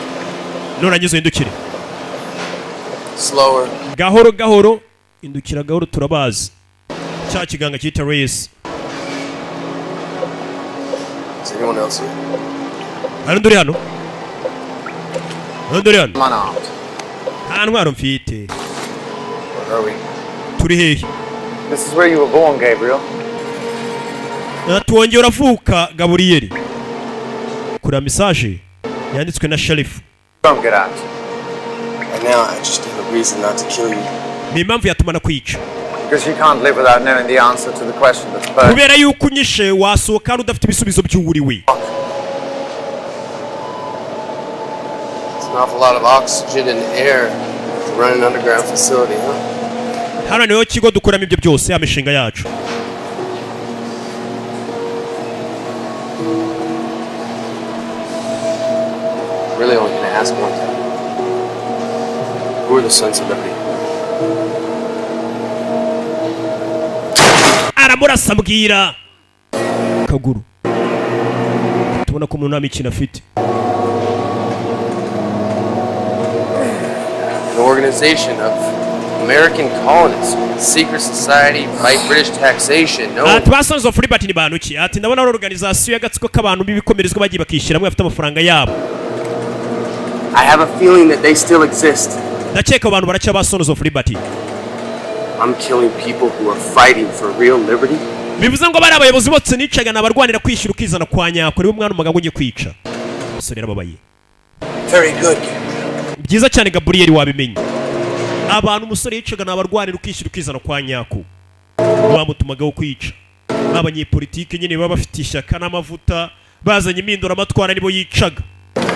Nurangiza indukire. Slower. Gahoro gahoro. Indukira gahoro turabazi. Cya kiganga cyita race. Is anyone else here? Arunduri hano. Arunduri hano. I'm unarmed. Nta ntwaro mfite. Where are we? Turi hehe? This is where you were born, Gabriel. Tuwongera uravuka Gaburiyeli. Kuri message yanditswe na Sheriff. Don't get out. Right now, I just have a reason not to kill you. Ni impamvu yatuma nakwica. Because you can't live without knowing the answer to the question that's first. Kubera yuko unyishe wasohoka kandi udafite ibisubizo by'uwuriwe. It's an awful lot of oxygen and air to run an underground facility, huh? Hano niho kigo dukoramo ibyo byose amishinga yacu. Really only gonna ask one time. Who are the Sons of Liberty? Aramurasa mbwira kaguru. Tubona ko umuntu nta mikino afite. An organization of American colonists, secret society, fight British taxation. No. Ati Sons of Liberty ni bantu ki? Ati ndabona ari organization y'agatsiko k'abantu b'ibikomerezwa bagiye bakishyiramo bafite amafaranga yabo. I have a feeling that they still exist. Ndakeka abantu baracya ba Sons of Liberty. I'm killing people who are fighting for real liberty. Bivuze ngo bari abayobozi bose nicaga nabarwanira kwishyura ukizana kwa nyako niwe mwana umugabo ugiye kwica. Musore arababaye. Very good. Byiza cyane Gabriel wabimenye. Abantu umusore yicaga nabarwanira ukishyura ukizana kwa nyako. Wamutumaga wo kwica. Abanyepolitike nyine baba bafite ishyaka n'amavuta bazanye impindura amatwara nibo yicaga.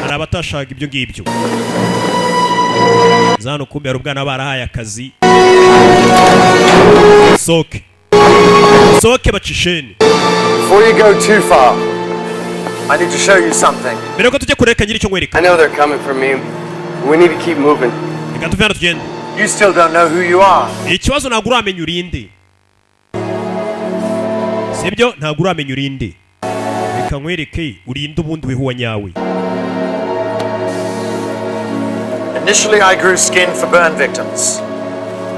Hari abatashaga ibyo ngibyo. Zano kumbe ari ubwana barahaye akazi. Soke bacisheni. Before you go too far, I need to show you something. Mbere ko tujye kureka ngira icyo nkwereka. I know they're coming for me. We need to keep moving. Reka tuve hano tugende. You still don't know who you are. Ikibazo ntabwo uramenya urinde. Sibyo ntabwo uramenya urinde. Reka nkwereke urinde ubundi wihuwa nyawe. Initially, I grew skin for burn victims.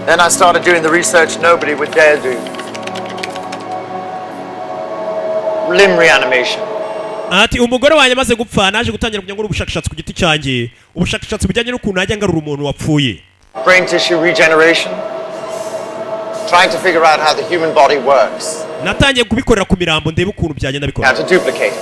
Then I started doing the research nobody would dare do. Limb reanimation. Ati umugore wanjye amaze gupfa naje gutangira kujya ngura ubushakashatsi ku giti cyanjye. Ubushakashatsi bujyanye n'ukuntu najya ngarura umuntu wapfuye. Brain tissue regeneration. Trying to figure out how the human body works. Natangiye kubikorera ku mirambo ndebe ukuntu byagenda bikora. How to duplicate it.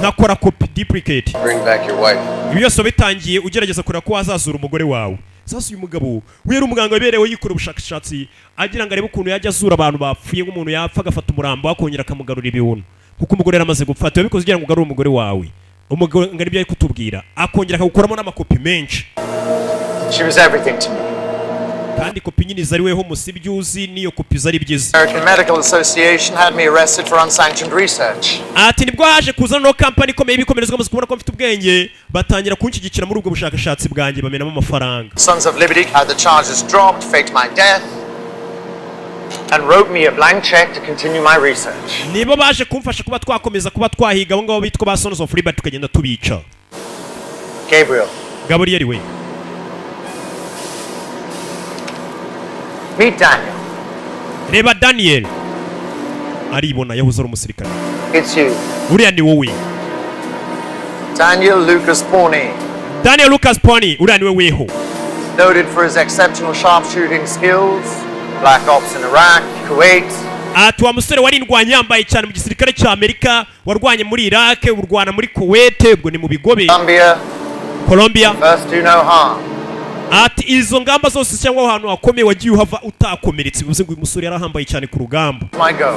Nakora copy duplicate. Bring back your wife. Ibi byose bitangiye ugerageza kureba ko wazazura umugore wawe. Sasa uyu mugabo we yari umuganga waberewe yikora ubushakashatsi agira ngo arebe ukuntu yajya azura abantu bapfuye nk'umuntu yapfa agafata umurambo akongera akamugarura ibibuno. Kuko umugore yaramaze gupfa ati wabikoze ugira ngo ugarure umugore wawe. Umugabo ngari byo ari kutubwira akongera akagukoramo n'amakopi menshi. She was everything to me. Kandi kopi nyine zari weho musibyuzi niyo kopi zari byiza. American Medical Association had me arrested for unsanctioned research. Ati nibwo haje kuzana no company ikomeye ibikomerezwa mu kubona ko mfite ubwenge batangira kunshyigikira muri ubwo bushakashatsi bwanjye bamenamo amafaranga. Sons of Liberty had the charges dropped, faked my death, and wrote me a blank check to continue my research. Nibo baje kumfasha kuba twakomeza kuba twahiga abo ngabo bitwa ba Sons of Liberty tukagenda tubica. Gabriel we. Meet Daniel. Reba Daniel. Aribona yahuze ari umusirikare. It's you. Uriya ni wowe. Daniel Lucas Pawnee. Daniel Lucas Pawnee, uriya ni weho. Noted for his exceptional sharpshooting skills, black ops in Iraq, Kuwait. Ati wa musore warindwanya yambaye cyane mu gisirikare cya Amerika, warwanye muri Iraq, urwana muri Kuwait, ubwo ni mu bigobe. Colombia. First do no harm. Ati izo ngamba zose cyangwa ahantu hakomeye wagiye uhava utakomeretse bivuze ngo uyu musore yarahambaye cyane ku rugamba. My go.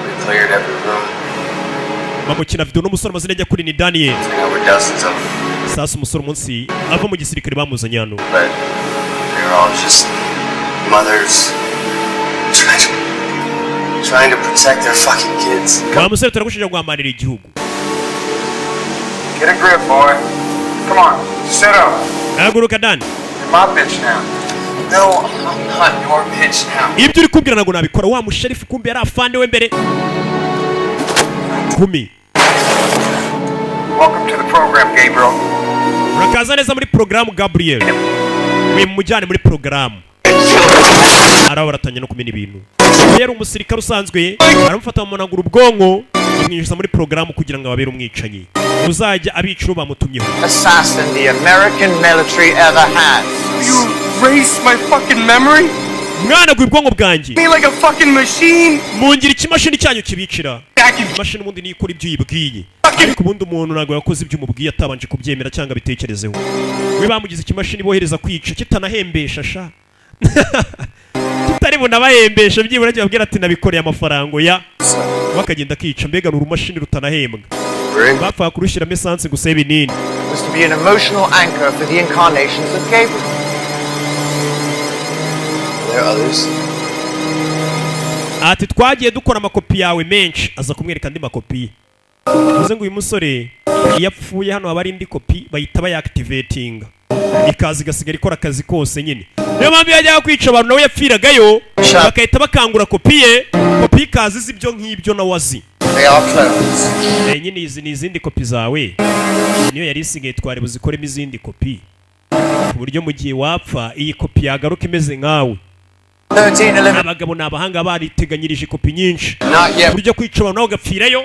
We cleared every room. Bamukina video n'umusore mazina ajya kuri ni Daniel. Sasa umusore umunsi ava mu gisirikare bamuzanye hano. But they're all just mothers trying to protect their fucking kids. Wa musore turagushije guhamanira igihugu. Get a grip, boy. Come on, sit up. Haguruka Dan. You're my bitch now. No, I'm not your bitch now. ibyo uri kubwira ntabwo nabikora. Wa musherifu kumbe yari afande we mbere. Kumi. Welcome to the program, Gabriel. Urakaza neza muri porogaramu Gabriel. We mujyane muri porogaramu. Araho baratanye no kumena ibintu. Yari umusirikare usanzwe aramufata mu managuru ubwonko amwinjiza muri porogaramu kugira ngo ababere umwicanyi uzajya abiciro bamutumyeho. Assassin the American military ever has. You erased my fucking memory? Mwana gwibwonko bwanjye. Me like a fucking machine? Mungira ikimashini cyanyu kibicira. Imashini ubundi niyo ikora ibyo uyibwiye. Ariko ubundi umuntu ntabwo yakoze ibyo umubwiye atabanje kubyemera cyangwa bitekerezeho. We bamugize ikimashini bohereza kwica kitanahembesha sha. Kitari bunabahembesha byibura cyabwira ati nabikoreye amafaranga ya. Bakagenda kica mbega n'urumashini rutanahembwa. Bapfa kurushyiramo esanse gusa ibinini. Was to be an emotional anchor for the incarnations of Gabriel. There are others. Ati twagiye dukora amakopi yawe menshi aza kumwereka andi makopi. Uze ngo uyu musore iyo apfuye hano aba ari indi kopi bahita bayactivating. Ikazi gasigara ikora akazi kose nyine. Niyo mpamvu yajyaga kwica abantu nawe yapfiragayo bakahita bakangura kopi ye. Kopi ikazi z'ibyo nk'ibyo nawe azi. They are clones. Nyine izi ni izindi kopi zawe. Niyo yari isigaye twari buzikoremo izindi kopi. Ku buryo mu gihe wapfa iyi kopi yagaruka imeze nkawe. 1311. Abagabo n'abahanga bariteganyirije kopi nyinshi. Not yet. Buryo kwica abantu nawe gapfirayo.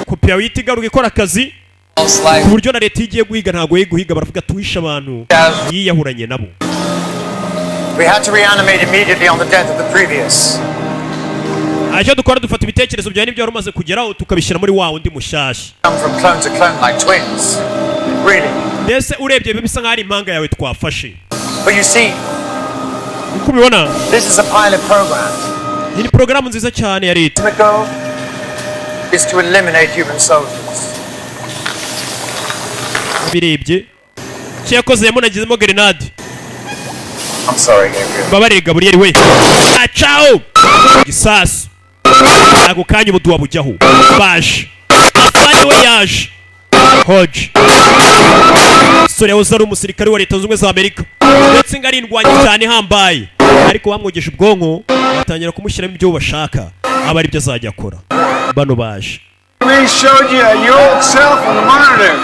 Kopi yawe yitigaruka ikora akazi. Ku buryo na leta igiye guhiga ntago ye guhiga baravuga tuwisha abantu yiyahuranye nabo. We had to reanimate immediately on the death of the previous. Aje dukora dufata ibitekerezo byawe n'ibyo warumaze kugeraho tukabishyira muri wa undi mushashya. Come from clone to clone like twins. Really. Mbese urebye bisa nk'aho ari impanga yawe twafashe. But you see, uko ubibona this is a pilot program. Iyi ni porogaramu nziza cyane ya leta. The goal is to eliminate human soldiers. Birebye cyakoze yamunagizemo grenade. I'm sorry, Gabriel. Babare Gabriel we. Ciao. Gisasu. Ako kanya ubuduwa bujyaho. Baje. Afanye we yaje. Hodge. Sore uzari umusirikare wa leta zunze za Amerika. Ndetse ngarindwanye cyane hambaye. Ariko bamwogesha ubwonko batangira kumushyiramo ibyo bashaka. Aba ari byo azajya akora. Bano baje. We showed you your old self on the monitor.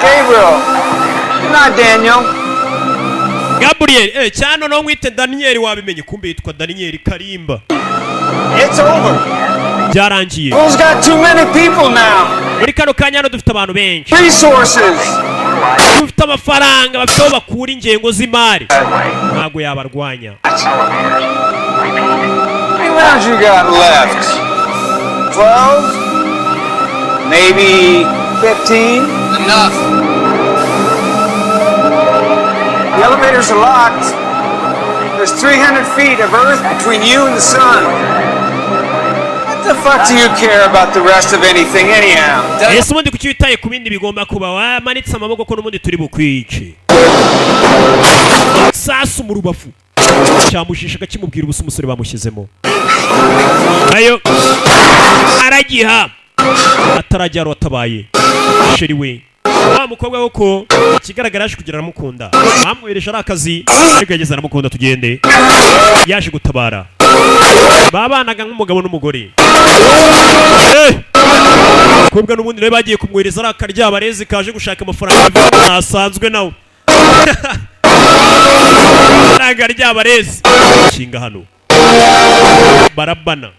Gabriel, not Daniel. Gabriel, cyano no mwite Daniel wabimenye kumbe yitwa Daniel Karimba. It's over. Byarangiye. Who's got too many people now? Muri kano kanya no dufite abantu benshi. Resources. Dufite amafaranga bafite aho bakura ingengo z'imari. Ntago yabarwanya. How many rounds you got left? 12? Maybe 15? Enough. The elevators are locked. There's 300 feet of earth between you and the sun. What the fuck do you care about the rest of anything anyhow? Ese ubundi kuki witaye ku bindi bigomba kuba wamanitse amaboko ko n'ubundi turi bukwice. Sasu mu rubafu. Cyamushishaka kimubwira ubusa umusore bamushyizemo. Ayo aragiha atarajya rotabaye. Sheri we. Wa mukobwa woko kigaragara aje kugira aramukunda. Bamwereje ari akazi ariko yageze aramukunda tugende. Yaje gutabara. Babanaga nk'umugabo n'umugore. Kobwa n'ubundi nawe bagiye kumwereza ari akarya barezi kaje gushaka amafaranga nasanzwe nawe. Nanga rya barezi. Kinga hano. Barabana.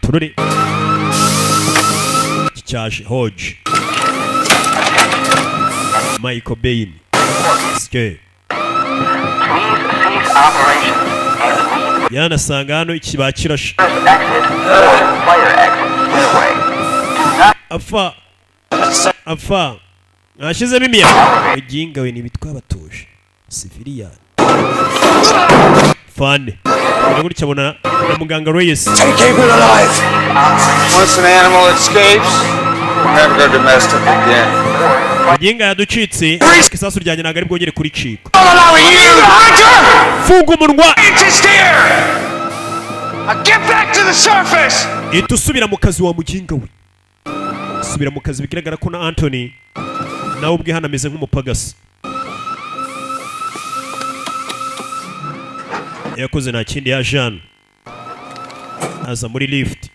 Turore. Cyaje Hodge. Michael Bain. Ske. Yana sanga hano ikibakirashe. Afa. Ashizemo imiyaga. Iginga we nibitwa batuje. Civilian. Fane. Nagurutse abona na muganga Reyes. Take Gabriel alive. Once an animal escapes, never go domestic again. Iginga yaducitse. Kisasu ryanye nagari bwongere kuri ciko. Funga umunwa. Get back to the surface. Itusubira mu kazi wa muginga we. Subira mu kazi bigaragara ko na Anthony nawe ubwe hana ameze nk'umupagasi. yakoze nta kindi ya Jean aza muri lift.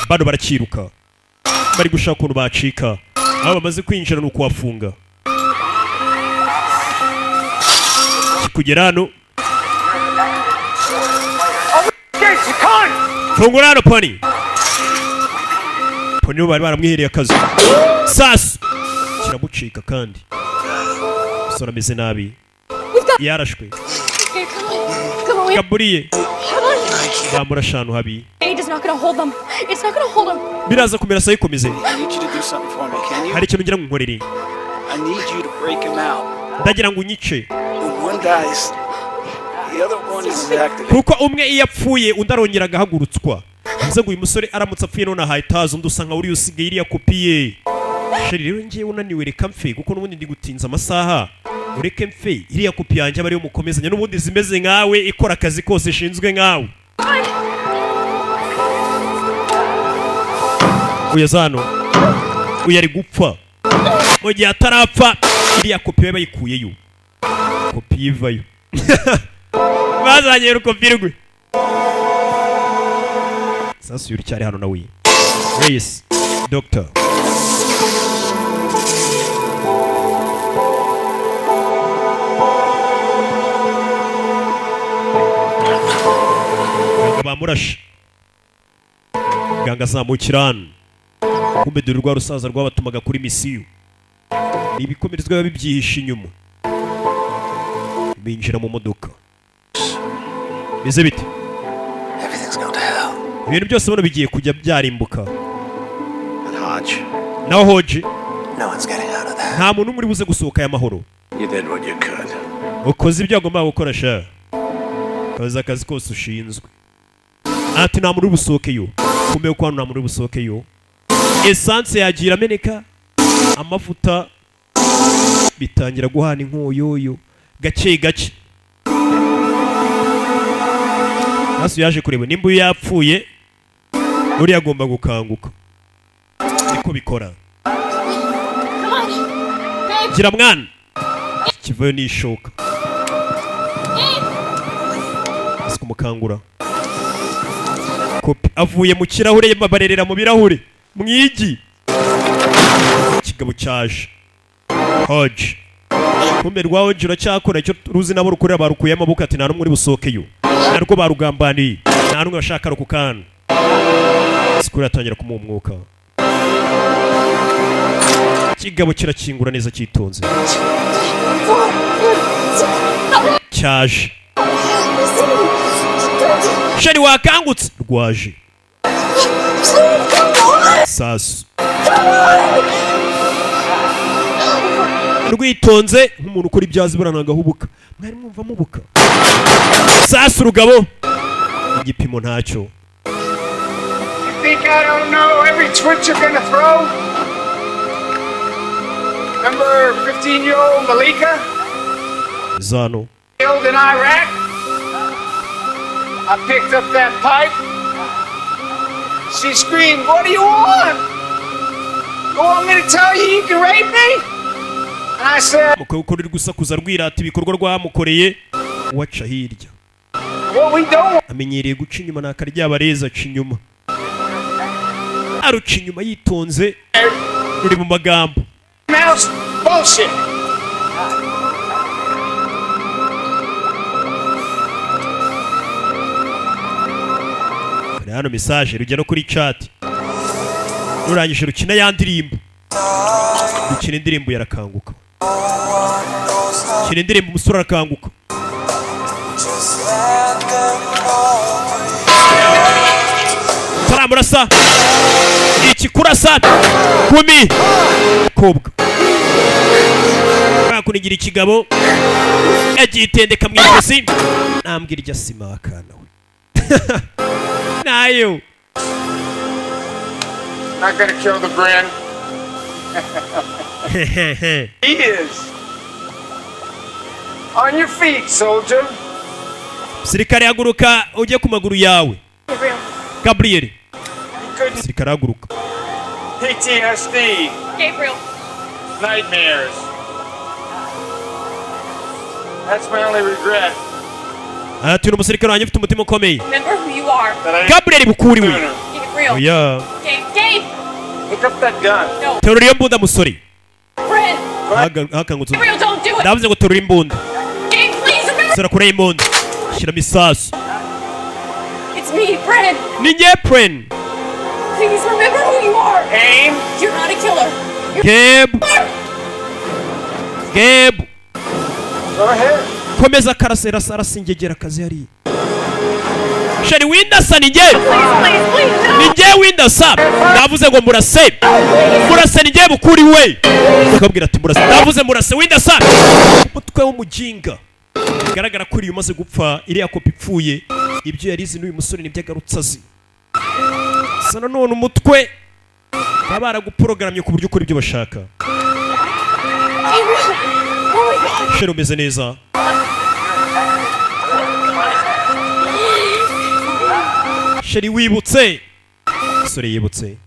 Bano barakiruka bari gushaka ukuntu bacika, aho bamaze kwinjira nuko wafunga kugera hano. Fungura hano Pony. Pony bari baramwihereye akazi sasu kiramucika kandi sora ameze nabi yarashwe kaburiye bamurashanu habi. Biraza kumera sayi komeze. Hari ikintu ngira ngo nkorere. Ndagira ngo unyice kuko umwe iyo apfuye undi arongera agahagurutswa. Nze ngo uyu musore aramutse apfuye none ahahitaza undi usanga uri usigaye iriya kopi ye. Sheri rero ngiye unaniwe reka mfe kuko n'ubundi ndi gutinza amasaha. Ureke mfe iriya kopi yanjye abari yo mukomezanya n'ubundi zimeze nkawe ikora akazi kose ishinzwe nkawe. Uyazano uyari gupfa mu gihe atarapfa iriya kopi we bayikuyeyo. Kopi ivayo bazanye urukopi rwe. Sasa yuri cyari hano nawe. Yes doctor. Bamurashe ganga zamukirana kumbe dore rwa rusaza rwabatumaga kuri misiyo. Ibikomerezwa bibyihisha inyuma binjira mu modoka. Bize bite? Ibintu byose bano bigiye kujya byarimbuka. Naho Hodge nta muntu muri buze gusohoka ya mahoro. Ukoze ibyo agomba gukora sha. Kaza akazi kose ushinzwe. Ati nta muntu busohokeyo. Kumbe ko nta muntu busohokeyo. Essence yagira ameneka, amavuta bitangira guhana inkoyoyo gace gace. Nasu yaje kureba nimba yapfuye uri agomba gukanguka. Niko bikora. Gira mwana kivayo nishoka sikumukangura. Kopi avuye mu kirahure babarerera mu birahure mwigi kigabo cyaje Hodge. Kumbe rwa Hodge uracyakora cyo ruzi nabo rukorera barukuye amaboko ati nta numwe uri busohokeyo. Narwo barugambaniye nta numwe bashaka rukukana. Sikura atangira kumuha umwuka. Kigabo kirakingura neza cyitonze. Cyaje. Sheri wakangutse rwaje. Sasu. Rwitonze nk'umuntu ukora ibyazi burana gahubuka. Mwari mwumva mubuka. Sasu rugabo. Igipimo ntacyo. Think I don't know every twitch you're gonna throw? Remember 15-year-old Malika? Zano. Killed in Iraq? I picked up that pipe. She screamed, "What do you want? You want me to tell you you can rape me?" And I said, mukorera gusakuza rwirata ibikorwa rwamukoreye waca hirya. "What we don't." Amenyereye guca inyuma nakarya bareza aca inyuma. Aruca inyuma yitonze ruri mu magambo. Mouse bullshit. Hano message rujya no kuri chat. Nurangije rukina ya ndirimbo. Rukina indirimbo yarakanguka. Rukina indirimbo umusore arakanguka. Taramurasa. Iki kurasa. Kumi. Kobwa. Bakunigira ikigabo. Agitendeka mu ijosi. Nambwira irya sima akana we. Nayo. Not gonna kill the grin. He is. On your feet, soldier. Sirikare haguruka ujye ku maguru yawe. Gabriel. Sirikare haguruka. PTSD. Gabriel. Nightmares. That's my only regret. Ati umusirikare wanjye ufite umutima ukomeye. Remember who you are. Gabriel bukuri we. Gabriel. Oya. Gabe. Pick up that gun. No. Terura iyo mbunda musore. Fred. Hakangutse. Gabriel, don't do it. Ndavuze ngo terura imbunda. Gabe, please remember. Sora kure imbunda. Shira misasu. It's me, Fred. Ni njye Pren. Please remember who you are. Aim. You're not a killer. Gabe. Gabe. Go ahead. Komeza karasera sarasingegera kazi hari. Sheri Windasa ni njye. Please, Ni njye Windasa. Ndavuze ngo murase. Murase ni njye bukuri we. Akabwira ati murase. Ndavuze murase Windasa. Umutwe w'umujinga. Bigaragara ko uri umaze gupfa iriya kopi ipfuye. Ibyo yarizi n'uyu musore nibyo agarutse azi. Sana none umutwe babara guprogrammye ku buryo ukora ibyo bashaka. Sheri umeze neza. Sheri wibutse. Sore yibutse.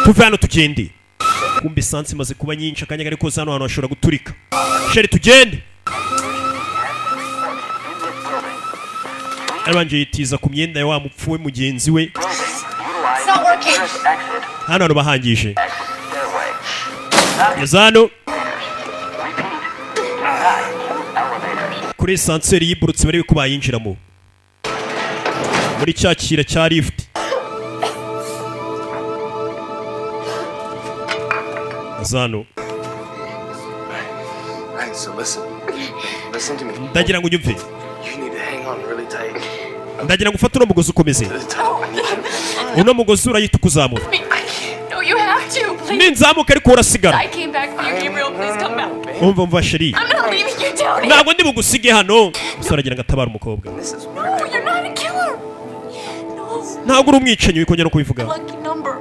Tuve hano tugende. Kumbe sansi maze kuba nyinshi akanya gari kose hano hashobora guturika. Sheri tugende. Abanje yitiza ku myenda ya wa mupfuwe mugenzi we. Hano bahangije. Yazano. Kuri sanseri yiburutse bari ko bayinjiramo. Muri cyakira cya lift. Yazano. Right, so listen to me. Ndagira ngo unyumve. You need to hang on really tight. Ndagira ngo ufate uno mugozi ukomeze. Uno mugozi urayita kuzamura. No, you have to. Please. Ninzamuka ariko urasigara. I came back for you, Gabriel. Please come back. Umva Sheri. I'm not leaving you down here. Ntabwo ndi bugusige hano. Musore agira ngo atabara umukobwa. No, you're not a killer. No. Ntabwo uri umwicanyi wikongera no kubivuga. Lucky number.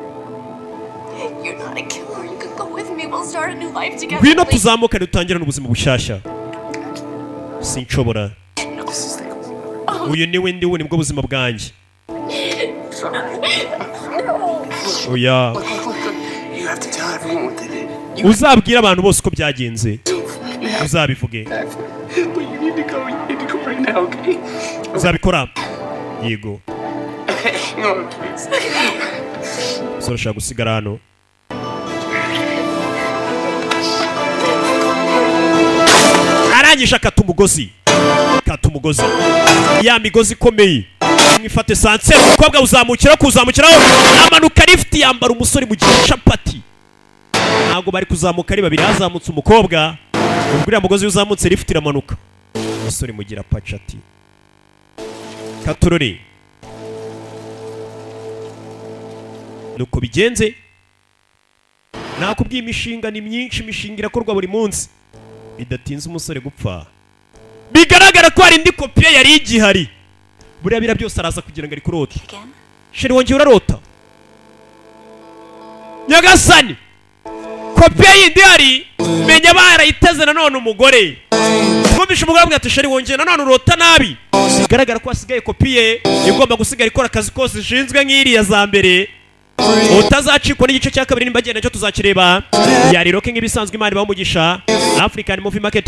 You're not a killer. You can go with me. We'll start a new life together. Ngwino tuzamuka dutangira n'ubuzima bushyashya. Sinshobora. Uyu niwe ndiwe nibwo buzima bwanjye. Oya. You have to tell everyone what they did. Uzabwira abantu bose uko byagenze. Uzabivuge. But you need to go right now, okay? Uzabikora. Yego. Hang on, please. Sora shaka gusigara hano. Arangije akata umugozi. Ya migozi ikomeye. Mwifate sanse umukobwa kuzamukiraho amanuka lift yambara umusore mu gihe capati. Ntabwo bari kuzamuka ari babiri hazamutse umukobwa. Ubwo mugozi uzamutse lift iramanuka. Umusore mugira pacati. Katurori. Nuko bigenze. Nakubwiye imishinga ni myinshi, imishinga irakorwa buri munsi. Bidatinze umusore gupfa. Bigaragara ko hari indi kopiye yari igihari. Buriya bira byose araza kugira ngo ari kurota. Sheri wongeye urarota. Nyagasani. Kopiye yindi hari menya barayiteze nanone umugore. Kumvisha umugore abwira ati Sheri wongeye nanone urota nabi. Bigaragara ko hasigaye kopiye igomba gusigara ikora akazi kose ishinzwe nk'iriya za mbere. Utazacikwa n'igice cya kabiri nimbagenda cyo tuzakireba. Yari roke nk'ibisanzwe Imana bamugisha. African Movie Market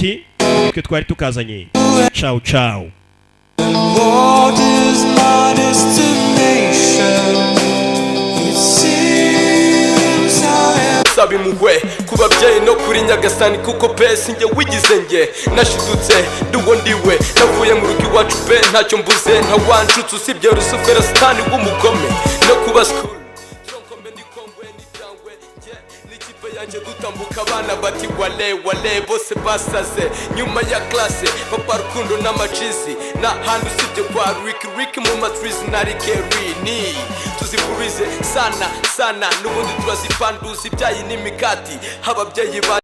twe twari tukazanye. Ciao ciao. What is my destination? It seems I am. Sabi muhwe kubabyeyi no kuri Nyagasani kuko pesi nge wigize nge nashidutse nduwo ndiwe navuye mu rugo iwacu pe ntacyo mbuze nta wanshutse usibye rusufera sitani w'umugome no kuba school yanjye dutambuka abana bati wale bose basaze nyuma ya classe papa rukundo n'amajizi na handi usibye kwa Rick mu matrizi na Rikerini tuzipurize sana n'ubundi turazipanduza ibyayi n'imikati ababyeyi